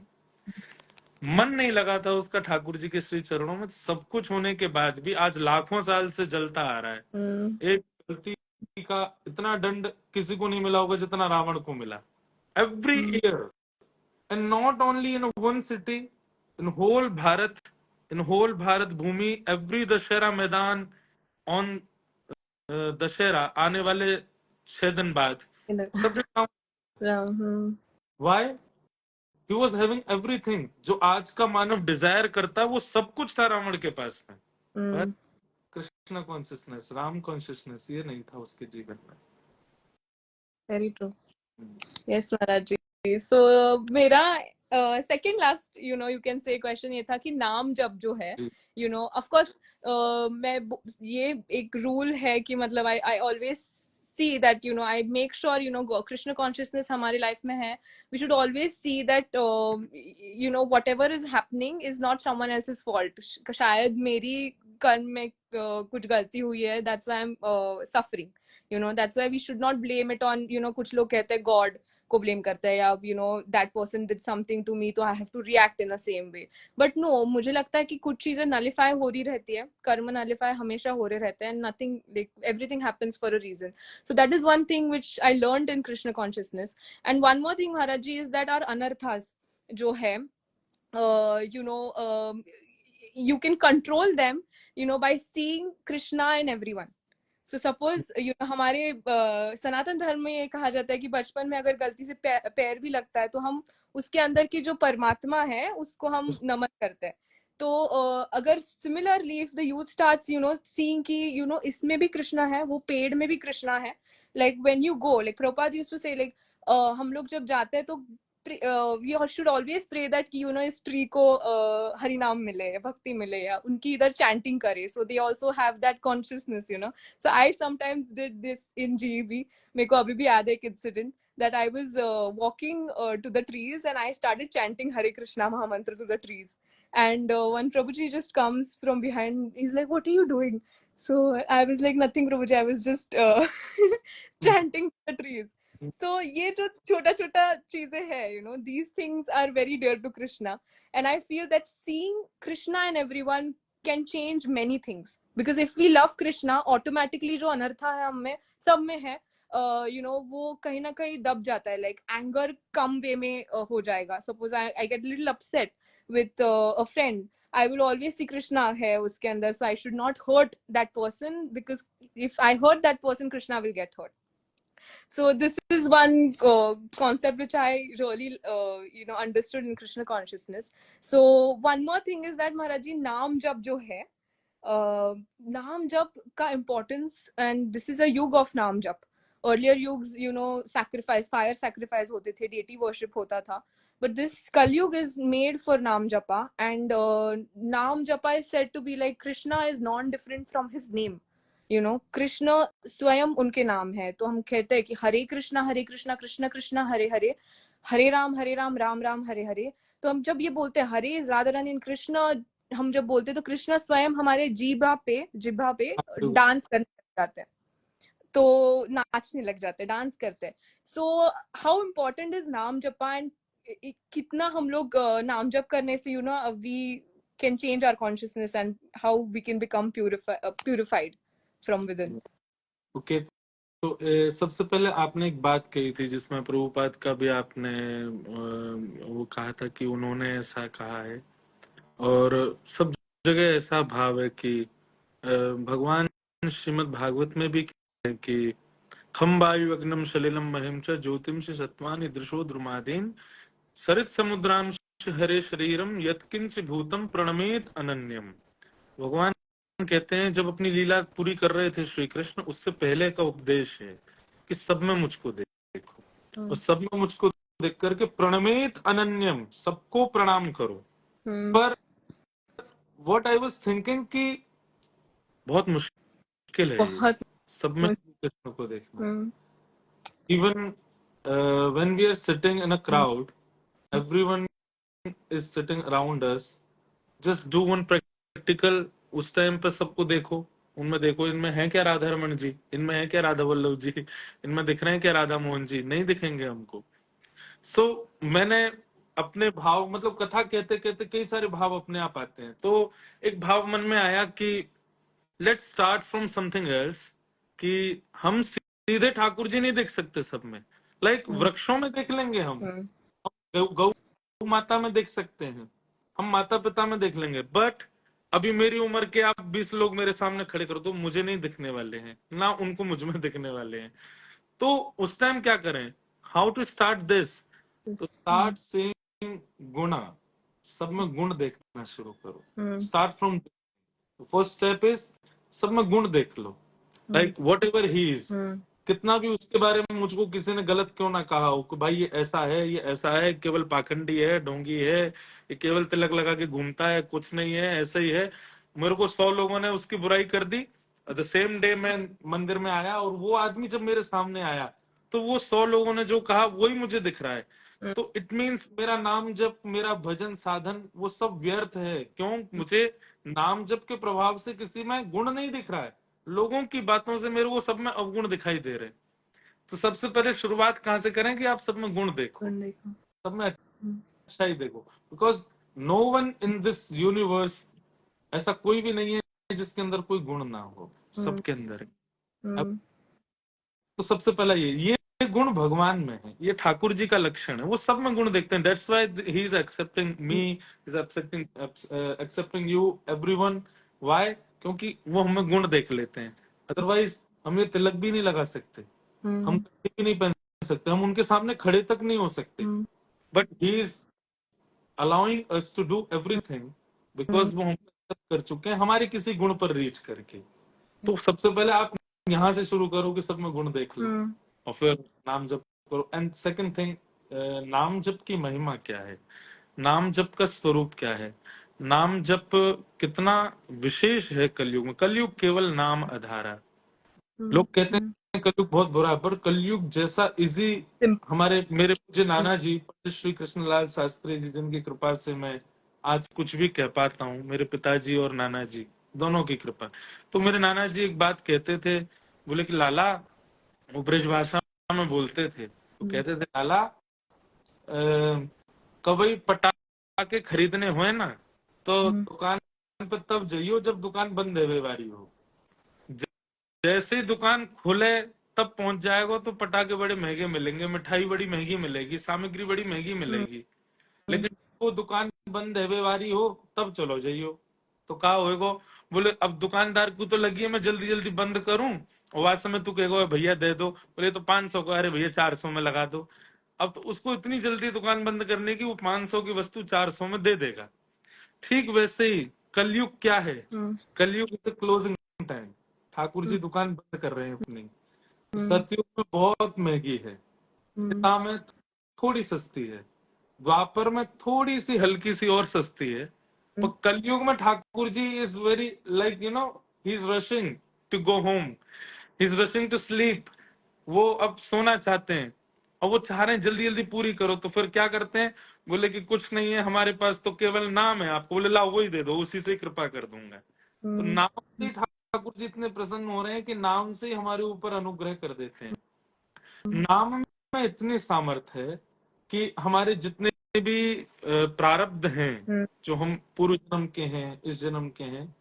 मन नहीं लगा था उसका ठाकुर जी के श्री चरणों में. सब कुछ होने के बाद भी आज लाखों साल से जलता आ रहा है. एक गलती का इतना दंड किसी को नहीं मिला होगा जितना रावण को मिला. Every year, and not only in one city, in whole Bharat भूमि, एवरी दशहरा मैदान, ऑन दशहरा आने वाले 6 दिन बाद सब वाई. He was having everything. जो आज का मानव डिजायर करता है वो सब कुछ था रावण के पास में. पर कृष्ण कॉन्शियसनेस, राम कॉन्शियसनेस ये नहीं था उसके जीवन में. Very true. Yes, Maharaj ji. So मेरा second last you can say question ये था कि नाम जप जो है, of course मैं ये एक rule है कि मतलब I always see that I make sure Krishna consciousness हमारी life में है. We should always see that whatever is happening is not someone else's fault. शायद मेरी कर्म में कुछ गलती हुई है, that's why I'm suffering. That's why we should not blame it on कुछ लोग कहते हैं God को blame करते हैं, या that person did something to me, तो I have to react in the same way. But no, मुझे लगता है कि कुछ चीजें nullify हो रही रहती है, कर्म nullify हमेशा हो रहे रहते हैं, and nothing, like everything happens for a reason. So that is one thing which I learned in Krishna consciousness. And one more thing Maharaj ji is that our anarthas जो है, you can control them by seeing Krishna in everyone. So suppose हमारे सनातन धर्म में ये कहा जाता है कि बचपन में अगर गलती से पैर भी लगता है तो हम उसके अंदर की जो परमात्मा है उसको हम नमन करते हैं. तो अगर similarly if the youth starts seeing कि इसमें भी कृष्णा है, वो पेड़ में भी कृष्णा है. Like when you go, like Prabhupada used to say, like हम लोग जब जाते हैं तो we should always pray that कि इस ट्री को हरि नाम मिले, भक्ति मिले, या उनकी इधर chanting करे, so they also have that consciousness. So I sometimes did this in GEB. मेरे को अभी भी याद है एक incident that I was walking to the trees and I started chanting Hare Krishna Mahamantra to the trees, and one Prabhuji just comes from behind. He's like, "What are you doing?" So I was like, "Nothing, Prabhuji. I was just chanting to the trees." So ये जो छोटा छोटा चीजें है, these things are very dear to Krishna, and I feel that seeing Krishna in everyone can change many things, because if we love Krishna, automatically जो अनर्था है हम में सब में है, वो कहीं ना कहीं दब जाता है. Like anger कम वे में हो जाएगा. Suppose I get a little upset with a friend, I will always see Krishna है उसके अंदर, so I should not hurt that person, because if I hurt that person, Krishna will get hurt. So this is one concept which I really understood in Krishna consciousness. So one more thing is that Maharaj ji, नाम जप जो है, नाम जप का importance, and this is a युग of नाम जप. Earlier yugs, sacrifice, fire sacrifice होते थे, deity worship होता था. But this Kalyug is made for Naam Japa, and Naam Japa is said to be like Krishna is non-different from his name. Krishna स्वयं उनके नाम है। तो हम कहते हैं कि हरे कृष्णा कृष्ण कृष्ण हरे हरे, हरे राम राम राम हरे हरे। तो हम जब ये बोलते हैं हरे इज रादर देन कृष्ण, हम जब बोलते हैं तो कृष्ण स्वयं हमारे जिह्वा पे डांस करने लग जाते हैं, तो नाचने लग जाते हैं, डांस करते हैं। सो हाउ इम्पोर्टेंट इज नाम जपा, एंड कितना हम लोग नाम जप करने से we can change our consciousness, and how we can become purified from within. Okay, तो सबसे पहले आपने एक बात कही थी जिसमें प्रभुपाद का भी आपने वो कहा था कि उन्होंने ऐसा कहा है, और सब जगह ऐसा भाव है कि भगवान श्रीमद् भागवत में भी कहते हैं कि खम वायु अग्नम सलिलम महिम च ज्योतिम से सत्वानि दृशो द्रुमादीन सरित समुद्राम हरे शरीरम यत्किंच भूतम प्रणमेत अनन्यम। भगवान कहते हैं जब अपनी लीला पूरी कर रहे थे श्री कृष्ण, उससे पहले का उपदेश है कि सब में मुझको देखो, और सब में मुझको देख करके प्रणमेत अनन्यम, सबको प्रणाम करो। पर व्हाट आई वाज थिंकिंग कि बहुत मुश्किल है ये बहुत सब में श्री कृष्ण को देखना। Even when we are sitting in a crowd, everyone is sitting around us, just do one practical. उस टाइम पे सबको देखो, उनमें देखो इनमें है क्या राधा रमन जी, इनमें है क्या राधा वल्लभ जी, इनमें दिख रहे हैं क्या राधा मोहन जी, नहीं दिखेंगे हमको। सो मैंने अपने भाव, मतलब कथा कहते कहते कई सारे भाव अपने आप आते हैं, तो एक भाव मन में आया कि let's start from something else, कि हम सीधे ठाकुर जी नहीं देख सकते सब में, लाइक वृक्षों में देख लेंगे हम, गौ माता में देख सकते हैं, हम माता पिता में देख लेंगे, बट अभी मेरी उम्र के आप 20 लोग मेरे सामने खड़े कर दो, मुझे नहीं दिखने वाले हैं, ना उनको मुझ में दिखने वाले हैं। तो उस टाइम क्या करें, हाउ टू स्टार्ट दिस, तो स्टार्ट सेइंग गुणा, सब में गुण देखना शुरू करो, start from, first step is सब में गुण देख लो, like whatever he is, कितना भी उसके बारे में मुझको किसी ने गलत क्यों ना कहा हो कि भाई ये ऐसा है, ये ऐसा है, केवल पाखंडी है, ढोंगी है, ये केवल तिलक लगा के घूमता है, कुछ नहीं है, ऐसा ही है। मेरे को 100 लोगों ने उसकी बुराई कर दी, द सेम डे मैं मंदिर में आया, और वो आदमी जब मेरे सामने आया तो वो 100 लोगों ने जो कहा वही मुझे दिख रहा है। तो इट मीन्स मेरा नाम जप, मेरा भजन साधन, वो सब व्यर्थ है। क्यों? मुझे नाम जप के प्रभाव से किसी में गुण नहीं दिख रहा है, लोगों की बातों से मेरे को सब में अवगुण दिखाई दे रहे। तो सबसे पहले शुरुआत कहां से करें कि आप सब में गुण देखो, सब में अच्छा ही देखो, because no one in this universe, ऐसा कोई भी नहीं है जिसके अंदर कोई गुण ना हो, सबके अंदर है। अब तो सबसे पहला ये गुण भगवान में है, ये ठाकुर जी का लक्षण है, वो सब में गुण देखते हैं। That's why he is accepting me, is accepting you, everyone. Why? क्योंकि वो हमें गुण देख लेते हैं। अदरवाइज हम ये तिलक भी नहीं लगा सकते, हम कपड़े भी नहीं पहन सकते, हम उनके सामने खड़े तक नहीं हो सकते, but he is allowing us to do everything, because वो हम कर चुके हैं हमारे किसी गुण पर रीच करके। तो सबसे पहले आप यहाँ से शुरू करो कि सब में गुण देख लो, और फिर नाम जप करो। एंड सेकंड थिंग, नाम जप की महिमा क्या है, नाम जप का स्वरूप क्या है, नाम जप कितना विशेष है कलयुग में। कलयुग केवल नाम आधारा, लोग कहते हैं कलयुग बहुत बुरा है, पर कलयुग जैसा इजी, हमारे मेरे पूज्य नाना जी पंडित श्री कृष्णलाल शास्त्री जी, जिनकी कृपा से मैं आज कुछ भी कह पाता हूँ, मेरे पिताजी और नाना जी दोनों की कृपा। तो मेरे नाना जी एक बात कहते थे, बोले कि लाला, वो ब्रज भाषा में बोलते थे, तो कहते थे लाला, कभी पटाखे खरीदने हुए ना, तो दुकान पे तब जाइयो जब दुकान बंद है वारी हो, जैसे ही दुकान खुले तब पहुंच जाएगा तो पटाखे बड़े महंगे मिलेंगे, मिठाई बड़ी महंगी मिलेगी, सामग्री बड़ी महंगी मिलेगी, लेकिन वो दुकान बंद है वारी हो तब चलो जाइयो। तो कहा होएगा, बोले अब दुकानदार को तो लगी है मैं जल्दी जल्दी बंद करूं, और वास्तव समय तू कहेगा भैया दे दो, बोले तो 500 का, अरे भैया 400 में लगा दो। अब तो उसको इतनी जल्दी दुकान बंद करने की, वो 500 की वस्तु 400 में दे देगा। ठीक वैसे ही कलयुग क्या है, कलयुग is closing time, Thakur ji दुकान बंद कर रहे हैं अपनी। सतयुग में बहुत महंगी है, त्रेता में थोड़ी सस्ती है, द्वापर में थोड़ी सी हल्की सी और सस्ती है, पर कलयुग में Thakur ji is very like he is rushing to go home, he is rushing to sleep. वो अब सोना चाहते हैं और वो चाह रहे हैं जल्दी जल्दी पूरी करो। तो फिर क्या करते हैं, बोले कि कुछ नहीं है हमारे पास, तो केवल नाम है आपको, बोले लाओ वही दे दो, उसी से कृपा कर दूंगा। तो नाम से ही ठाकुर जी इतने प्रसन्न हो रहे हैं कि नाम से ही हमारे ऊपर अनुग्रह कर देते हैं। नाम में इतनी सामर्थ्य है कि हमारे जितने भी प्रारब्ध हैं, जो हम पूर्व जन्म के हैं, इस जन्म के हैं,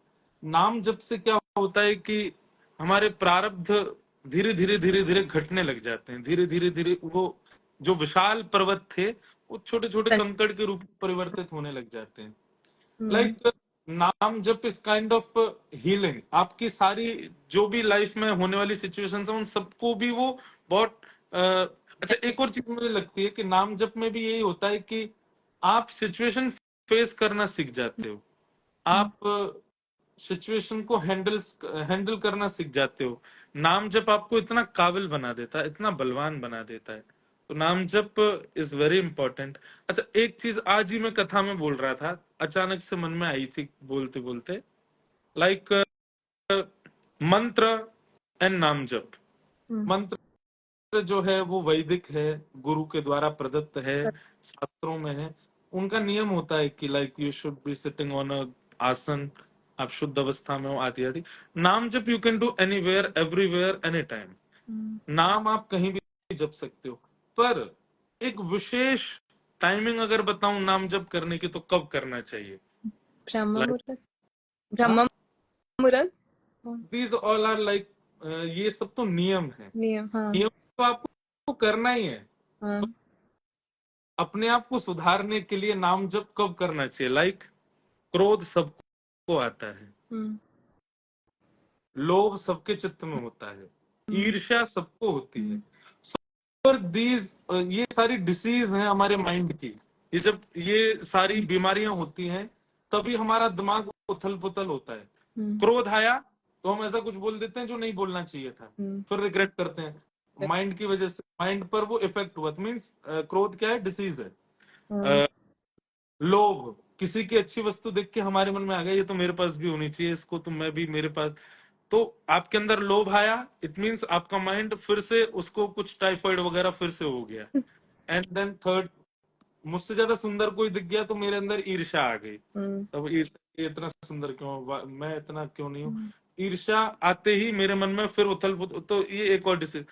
नाम जप से क्या होता है कि हमारे प्रारब्ध धीरे धीरे धीरे धीरे घटने लग जाते हैं। धीरे धीरे धीरे वो जो विशाल पर्वत थे वो छोटे छोटे कंकड़ के रूप में परिवर्तित होने लग जाते हैं। लाइक नाम जप इस काइंड ऑफ हीलिंग। आपकी सारी जो भी लाइफ में होने वाली सिचुएशंस है उन सबको भी वो बहुत अच्छा। एक और चीज मुझे लगती है कि नाम जप में भी यही होता है कि आप सिचुएशन फेस करना सीख जाते हो, आप सिचुएशन को हैंडल करना सीख जाते हो। नाम जप आपको इतना काबिल बना देता है, इतना बलवान बना देता है। तो नाम जप इज वेरी इंपॉर्टेंट। अच्छा, एक चीज आज ही मैं कथा में बोल रहा था, अचानक से मन में आई थी बोलते बोलते, लाइक मंत्र एंड नाम जप। मंत्र जो है वो वैदिक है, गुरु के द्वारा प्रदत्त है, शास्त्रों में है। उनका नियम होता है कि like you should be sitting on a आसन, आप शुद्ध अवस्था में हो, आदि आदि। नाम जप you can do anywhere everywhere any time. नाम आप कहीं भी जप सकते हो, पर एक विशेष टाइमिंग अगर बताऊं नाम जप करने की तो कब करना चाहिए? ब्रह्म मुहूर्त, ब्रह्म मुहूर्त, दीज ऑल आर लाइक, ये सब तो नियम है। नियम, हाँ, नियम तो आपको करना ही है। हाँ, अपने आप को सुधारने के लिए नाम जप कब करना चाहिए? लाइक क्रोध सबको आता है, लोभ सबके चित्त में होता है, ईर्ष्या सबको होती है। पर दीज ये सारी डिसीज हैं हमारे माइंड की। ये जब ये सारी बीमारियां होती हैं तभी हमारा दिमाग उथल पुथल होता है। क्रोध आया तो हम ऐसा कुछ बोल देते हैं जो नहीं बोलना चाहिए था, फिर रिग्रेट करते हैं। माइंड की वजह से माइंड पर वो इफेक्ट हुआ। मीन्स क्रोध क्या है? डिसीज है। लोभ, किसी की अच्छी वस्तु देख के हमारे मन में आ गया ये तो मेरे पास भी होनी चाहिए, इसको तो मैं भी मेरे पास, तो आपके अंदर लोभ आया, इट मीन्स आपका माइंड फिर से उसको कुछ टाइफाइड वगैरह फिर से हो गया। एंड देन थर्ड, मुझसे ज्यादा सुंदर कोई दिख गया तो मेरे अंदर ईर्ष्या आ गई। तब ईर्ष्या, ये इतना सुंदर क्यों, मैं इतना क्यों नहीं हूँ? ईर्ष्या आते ही मेरे मन में फिर उथल पुथल। तो ये एक और डिसीज।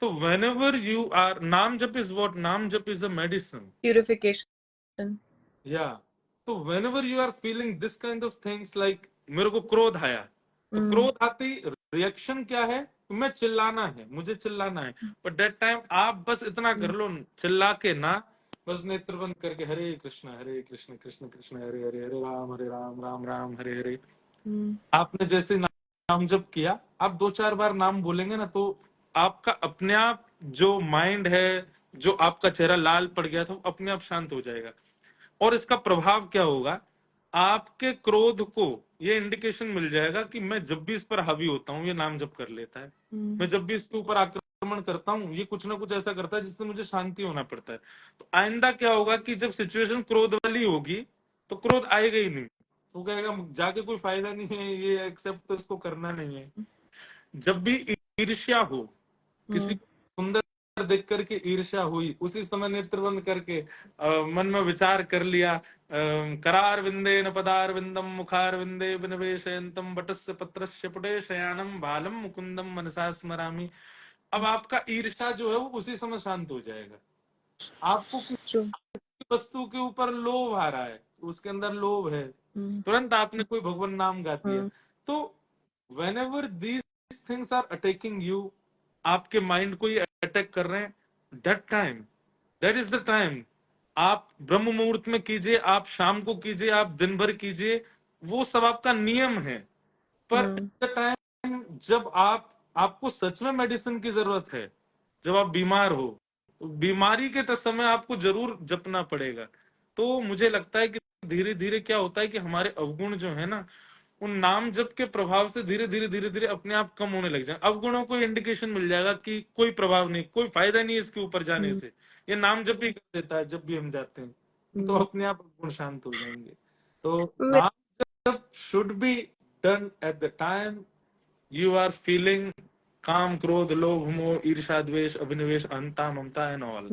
तो वेन एवर यू आर, नाम जप इज वॉट? नाम जप इज अ मेडिसिन, प्यूरिफिकेशन, या। तो whenever you are feeling this kind of things, like मेरे को क्रोध आया, तो क्रोध आते ही रिएक्शन क्या है? मैं चिल्लाना है, मुझे चिल्लाना है। बट दैट टाइम आप बस इतना कर लो, चिल्ला के ना, बस नेत्र बंद करके हरे कृष्ण कृष्ण कृष्ण हरे हरे, हरे राम राम राम हरे हरे। आपने जैसे नाम जप किया, आप दो चार बार नाम बोलेंगे ना, तो आपका अपने आप जो माइंड है, जो आपका चेहरा लाल पड़ गया था, वो अपने आप शांत हो जाएगा। और इसका प्रभाव क्या होगा? आपके क्रोध को ये इंडिकेशन मिल जाएगा कि मैं जब भी इस पर हावी होता हूँ ये नाम जप कर लेता है, मैं जब भी इसके ऊपर आक्रमण करता हूँ ये कुछ ना कुछ ऐसा करता है जिससे मुझे शांति होना पड़ता है। तो आइंदा क्या होगा कि जब सिचुएशन क्रोध वाली होगी तो क्रोध आएगा ही नहीं। वो कहेगा जाके कोई फायदा नहीं है, ये एक्सेप्ट तो इसको करना नहीं है। जब भी ईर्ष्या हो, किसी को सुंदर देख करके ईर्ष्या हुई, उसी समय नेत्र बंद करके मन में विचार कर लिया, करार विंदे न पदार विंदम मुखार विंदे विनिवेशयन्तम वटस्य पत्रस्य पुटे शयानम बालम मुकुंदम मनसा स्मरामि। अब आपका ईर्ष्या जो है वो उसी समय शांत हो जाएगा। आपको किसी वस्तु के ऊपर लोभ आ रहा है, उसके अंदर लोभ है, तुरंत आपने कोई भगवान नाम गा दिया। तो whenever these things are attacking you, आपके माइंड को ये अटैक कर रहे हैं, that time, that is the time, आप ब्रह्म मुहूर्त में कीजिए, आप शाम को कीजिए, आप दिन भर कीजिए, वो सब आपका नियम है। पर द टाइम जब आपको सच में मेडिसिन की जरूरत है, जब आप बीमार हो, तो बीमारी के समय आपको जरूर जपना पड़ेगा। तो मुझे लगता है कि धीरे धीरे क्या होता है कि हमारे अवगुण जो है ना, उन नाम जप के प्रभाव से धीरे धीरे धीरे धीरे अपने आप कम होने लग जाए। अवगुणों को इंडिकेशन मिल जाएगा कि कोई प्रभाव नहीं, कोई फायदा नहीं है इसके ऊपर जाने से, ये नाम जप ही कर देता है जब भी हम जाते हैं, तो अपने आप अवगुण शांत हो जाएंगे। तो नाम जप should be done at the time you are feeling काम, क्रोध, लोभ, मोह, ईर्ष्या, द्वेष, अभिनिवेश, अहंता, ममता and all.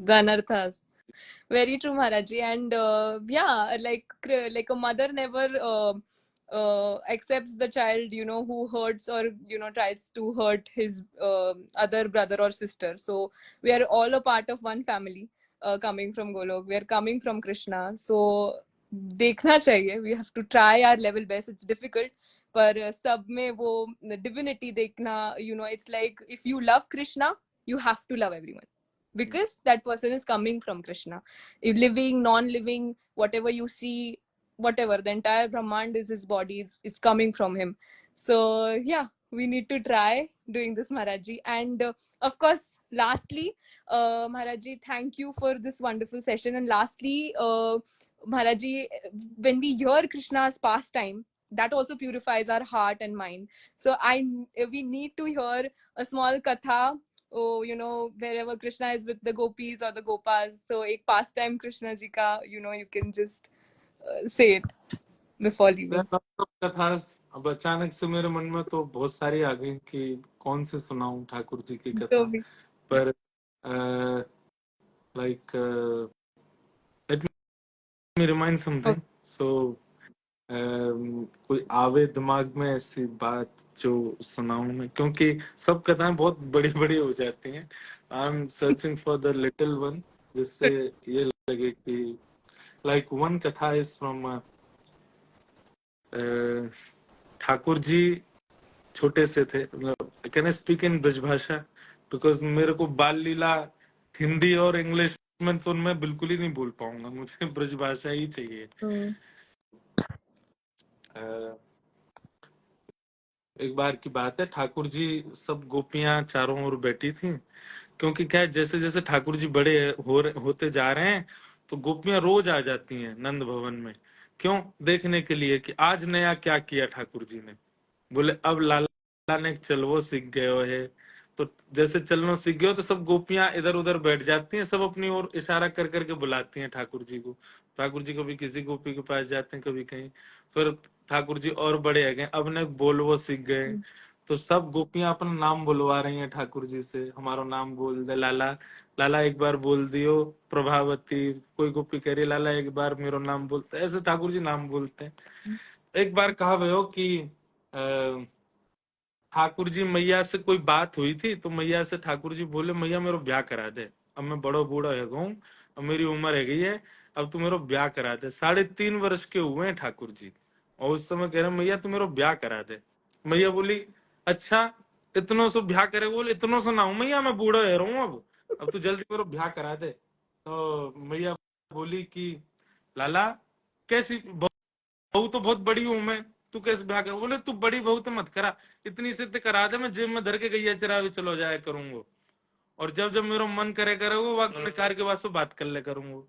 The anarthas. Very true, Maharaji. And yeah, like a mother never accepts the child, who hurts or tries to hurt his other brother or sister. So we are all a part of one family, coming from Golok. We are coming from Krishna. So देखना चाहिए. We have to try our level best. It's difficult. पर सब में वो divinity देखना, it's like if you love Krishna, you have to love everyone, because that person is coming from Krishna. If living, non-living, whatever you see, whatever, the entire Brahmand is his body, it's coming from him. So yeah, we need to try doing this, Maharaji. And of course, lastly, Maharaji, thank you for this wonderful session. And lastly, Maharaji, when we hear Krishna's pastime, that also purifies our heart and mind. So we need to hear a small katha, wherever Krishna is with the gopis or the gopas. So एक pastime Krishna ji ka, you can just say it before leaving. कथा अब अचानक से मेरे मन में तो बहुत सारी आ गई कि कौन से सुनाऊं ठाकुर जी की तो कथा, भी पर like let me remind something. So कोई आवे दिमाग में ऐसी बात जो सुनाऊं मैं, क्योंकि सब कथाएं बहुत बड़ी बड़ी हो जाती हैं. I am searching for the little one, जिससे ये लगे कि like one कथा is from ठाकुर जी छोटे से थे. Can I speak in Brajbhasha, because मेरे को बाल लीला हिंदी और इंग्लिश में तो मैं बिल्कुल ही नहीं बोल पाऊंगा, मुझे ब्रजभाषा ही चाहिए. एक बार की बात है, ठाकुर जी सब गोपियां चारों ओर बैठी थी, क्योंकि क्या है, जैसे जैसे ठाकुर जी बड़े होते जा रहे हैं तो गोपियां रोज आ जाती हैं नंद भवन में. क्यों? देखने के लिए कि आज नया क्या किया ठाकुर जी ने. बोले अब लाला ने चलवो सीख गए हो है. तो जैसे चलना सीख गए हो तो सब गोपियां इधर उधर बैठ जाती हैं, सब अपनी ओर इशारा कर करके बुलाती हैं ठाकुर जी को. ठाकुर जी कभी किसी गोपी के पास जाते हैं, कभी कहीं. फिर ठाकुर जी और बड़े आ गए, अब ने बोलवो सीख गए, तो सब गोपियां अपना नाम बुलवा रही हैं ठाकुर जी से. हमारा नाम बोल दे लाला, लाला एक बार बोल दियो प्रभावती. कोई गोपी कह रही लाला एक बार मेरो नाम बोलते. ऐसे ठाकुर जी नाम बोलते हैं. एक बार कहा भयो कि ठाकुर जी मैया से कोई बात हुई थी, तो मैया से ठाकुर जी बोले मैया मेरा ब्याह करा दे. अब मैं बड़ा बूढ़ा है गऊ, अब मेरी उम्र है गई है, अब तू मेरा ब्याह करा दे. 3.5 वर्ष के हुए हैं ठाकुर जी, और उस समय कह रहे मैया तू मेरा ब्याह करा दे. मैया बोली अच्छा इतनों से ब्याह करे. बोले इतनों से ना हूं मैया, मैं बूढ़ा है रहा हूँ, अब तू जल्दी मेरा ब्याह करा दे. तो मैया बोली कि लाला कैसी बहू तो बहुत बड़ी हूं मैं, तू कैसे ब्याह कर. बोले तू बड़ी बहू तो मत करा, इतनी से करा दे, मैं जेब में धर के गैया चरावे चलो जाया करूंगा, और जब जब मेरा मन करे करेगा वक्त निकाल के बाद से बात कर ले करूंगा.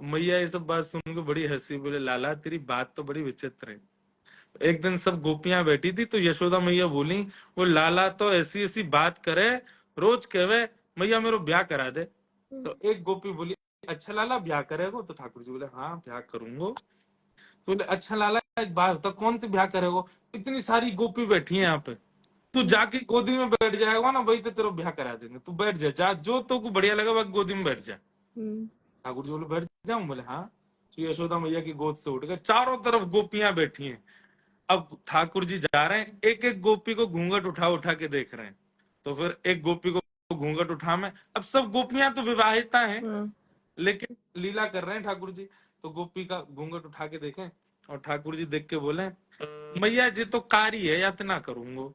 मैया ये सब बात सुन के बड़ी हंसी. बोले लाला तेरी बात तो बड़ी विचित्र है. एक दिन सब गोपियां बैठी थी, तो यशोदा मैया बोली वो लाला तो ऐसी ऐसी बात करे, रोज कहवे मैया मेरा ब्याह करा दे. तो एक गोपी बोली अच्छा लाला ब्याह करेगो. तो ठाकुर जी बोले हाँ ब्याह करूंगा. तो बोले अच्छा लाला एक बात होता, कौन सी ब्याह करेगो, इतनी सारी गोपी बैठी है यहाँ पे, तू जाके गोदी में बैठ जाएगा ना भाई तो तेरा ब्याह करा देंगे. तू बैठ जा जो तो को बढ़िया लगा वह गोदी में बैठ जा. ठाकुर जी बोले बैठ जाऊं. बोले हाँ. तो यशोदा मैया की गोद से उठ गए, चारों तरफ गोपियां बैठी हैं. अब ठाकुर जी जा रहे हैं, एक एक गोपी को घूंघट उठा उठा के देख रहे हैं. तो फिर एक गोपी को घूंघट उठा में, अब सब गोपियां तो विवाहिता हैं, लेकिन लीला कर रहे हैं ठाकुर जी. तो गोपी का घूंघट उठा के देखें, और ठाकुर जी देख के बोले मैया जी तो कारी है यातना करूंगा.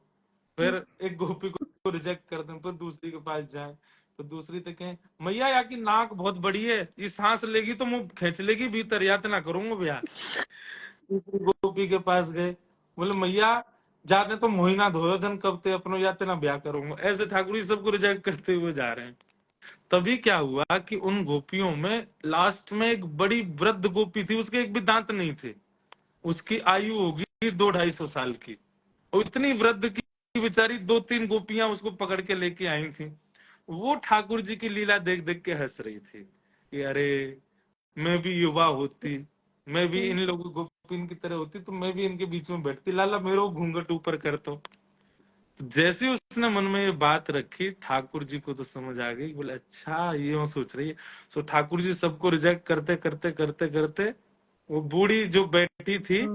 फिर एक गोपी को रिजेक्ट कर दें, फिर दूसरी के पास जाए, तो दूसरी तक कहें मैया या की नाक बहुत बड़ी है, ये सांस लेगी तो मुंह खींच लेगी भीतर, यातना करूंगा भैया. दूसरी गोपी के पास गए, बोले मैया जाने तो मोहिना धोयो जन कब ते अपनो यातना ब्याह करूंगा. ऐसे ठाकुर जी सबको रिजेक्ट करते हुए जा रहे हैं. तभी क्या हुआ कि उन गोपियों में लास्ट में एक बड़ी वृद्ध गोपी थी, उसके एक भी दांत नहीं थे, उसकी आयु होगी 200-250 साल की. और इतनी वृद्ध की बेचारी 2-3 गोपियां उसको पकड़ के लेके आई थी. वो ठाकुर जी की लीला देख देख के हंस रही थी कि अरे मैं भी युवा होती मैं भी इन लोगों गोपिन की तरह होती तो मैं भी इनके बीच में बैठती, लाला मेरे को घूंघट ऊपर कर तो जैसे ही उसने मन में ये बात रखी, ठाकुर जी को तो समझ आ गई, बोले अच्छा ये यूं सोच रही है। सो ठाकुर जी सबको रिजेक्ट करते करते करते करते वो बूढ़ी जो बैठी थी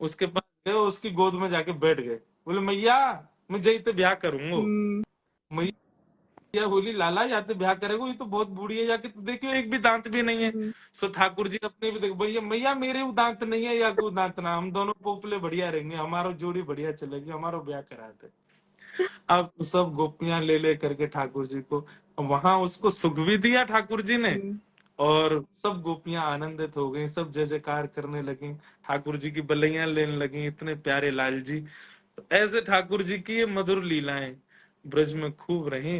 उसके पास गए, उसकी गोद में जाके बैठ गए। बोले मैया मैं जई ते ब्याह करूंगा। मैया बोली लाला या तो ब्याह करेगो, ये तो बहुत बूढ़ी है, जाके तो देखियो एक भी दांत भी नहीं है। सो ठाकुर जी अपने भी देखो, भैया मैया मेरे वो दांत नहीं है या को दांत ना, हम दोनों पोपले बढ़िया रहेंगे, हमारा जोड़ी बढ़िया चलेगी, हमारा ब्याह करा दे। अब तो सब गोपियां ले ले करके ठाकुर जी को, वहां उसको सुख भी दिया ठाकुर जी ने, और सब गोपियां आनंदित हो गई, सब जय जयकार करने लगी, ठाकुर जी की बलैया लेने लगी, इतने प्यारे लाल जी। तो ऐसे ठाकुर जी की ये मधुर लीलाएं ब्रज में खूब रही,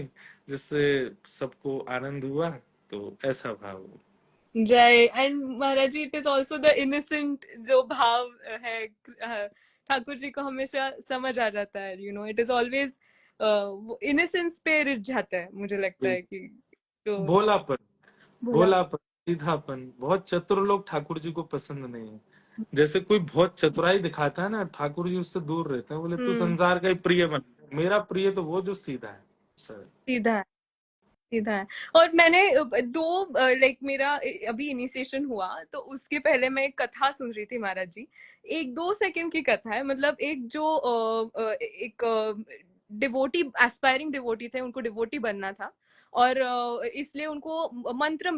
जिससे सबको आनंद हुआ। तो ऐसा भाव हुआ। जय। And Maharaj ji, it is also the innocent जो भाव है ठाकुर जी को हमेशा समझ आ जाता है, you know, it is always innocence पे रिझ जाता है, मुझे लगता है कि तो भोलापन, भोला। भोलापन, सीधापन, बहुत चतुर लोग ठाकुर जी को पसंद नहीं है। जैसे कोई बहुत चतुराई दिखाता है ना, ठाकुर जी उससे दूर रहते हैं, बोले तू संसार का ही प्रिय बन, मेरा प्रिय तो वो जो सीधा है सर। सीधा है, सीधा है। और मैंने दो लाइक मेरा अभी इनिशिएशन हुआ तो उसके पहले मैं एक कथा सुन रही थी महाराज जी। एक 2 सेकंड की कथा है, मतलब एक जो एक डिवोटी, एस्पायरिंग डिवोटी थे, उनको डिवोटी बनना था, और इसलिए उनको मंत्र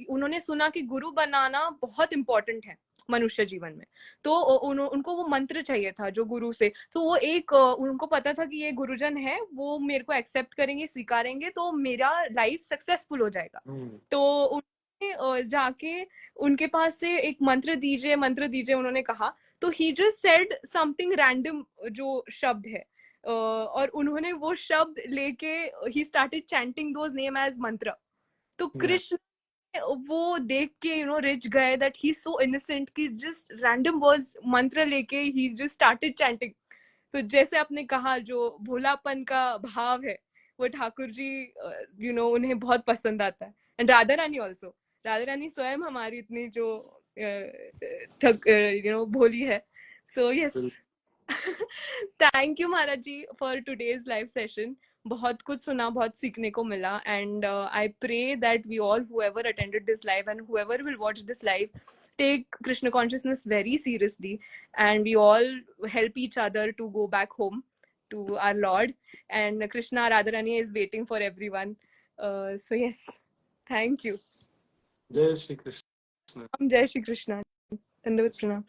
उन्होंने सुना कि गुरु बनाना बहुत इंपॉर्टेंट है मनुष्य जीवन में। तो उनको वो मंत्र चाहिए था जो गुरु से, तो वो एक उनको पता था कि ये गुरुजन है, वो मेरे को एक्सेप्ट करेंगे, स्वीकारेंगे, तो मेरा लाइफ सक्सेसफुल हो जाएगा। तो उन्होंने जाके उनके पास से एक मंत्र दीजिए, मंत्र दीजिए उन्होंने कहा। तो he just said something random जो शब्द है, और उन्होंने वो शब्द लेके he started chanting those name as mantra. तो कृष्ण वो देख के रिच गए दैट ही सो इनोसेंट कि जस्ट रैंडम वर्ड्स मंत्र लेके ही जस्ट स्टार्टेड चैंटिंग। तो जैसे आपने कहा जो भोलापन का भाव है वो ठाकुर जी उन्हें बहुत पसंद आता है। एंड राधा रानी ऑल्सो, राधा रानी स्वयं हमारी इतनी जो भोली है। So yes, thank you Maharaj ji for today's live session. बहुत कुछ सुना, बहुत सीखने को मिला, and I pray that we all whoever attended this live and whoever will watch this live take Krishna consciousness very seriously, and we all help each other to go back home to our Lord, and Krishna Radharani is waiting for everyone. So yes, thank you. जय Shri Krishna. Jai Shri Krishna. Dandavat pranam.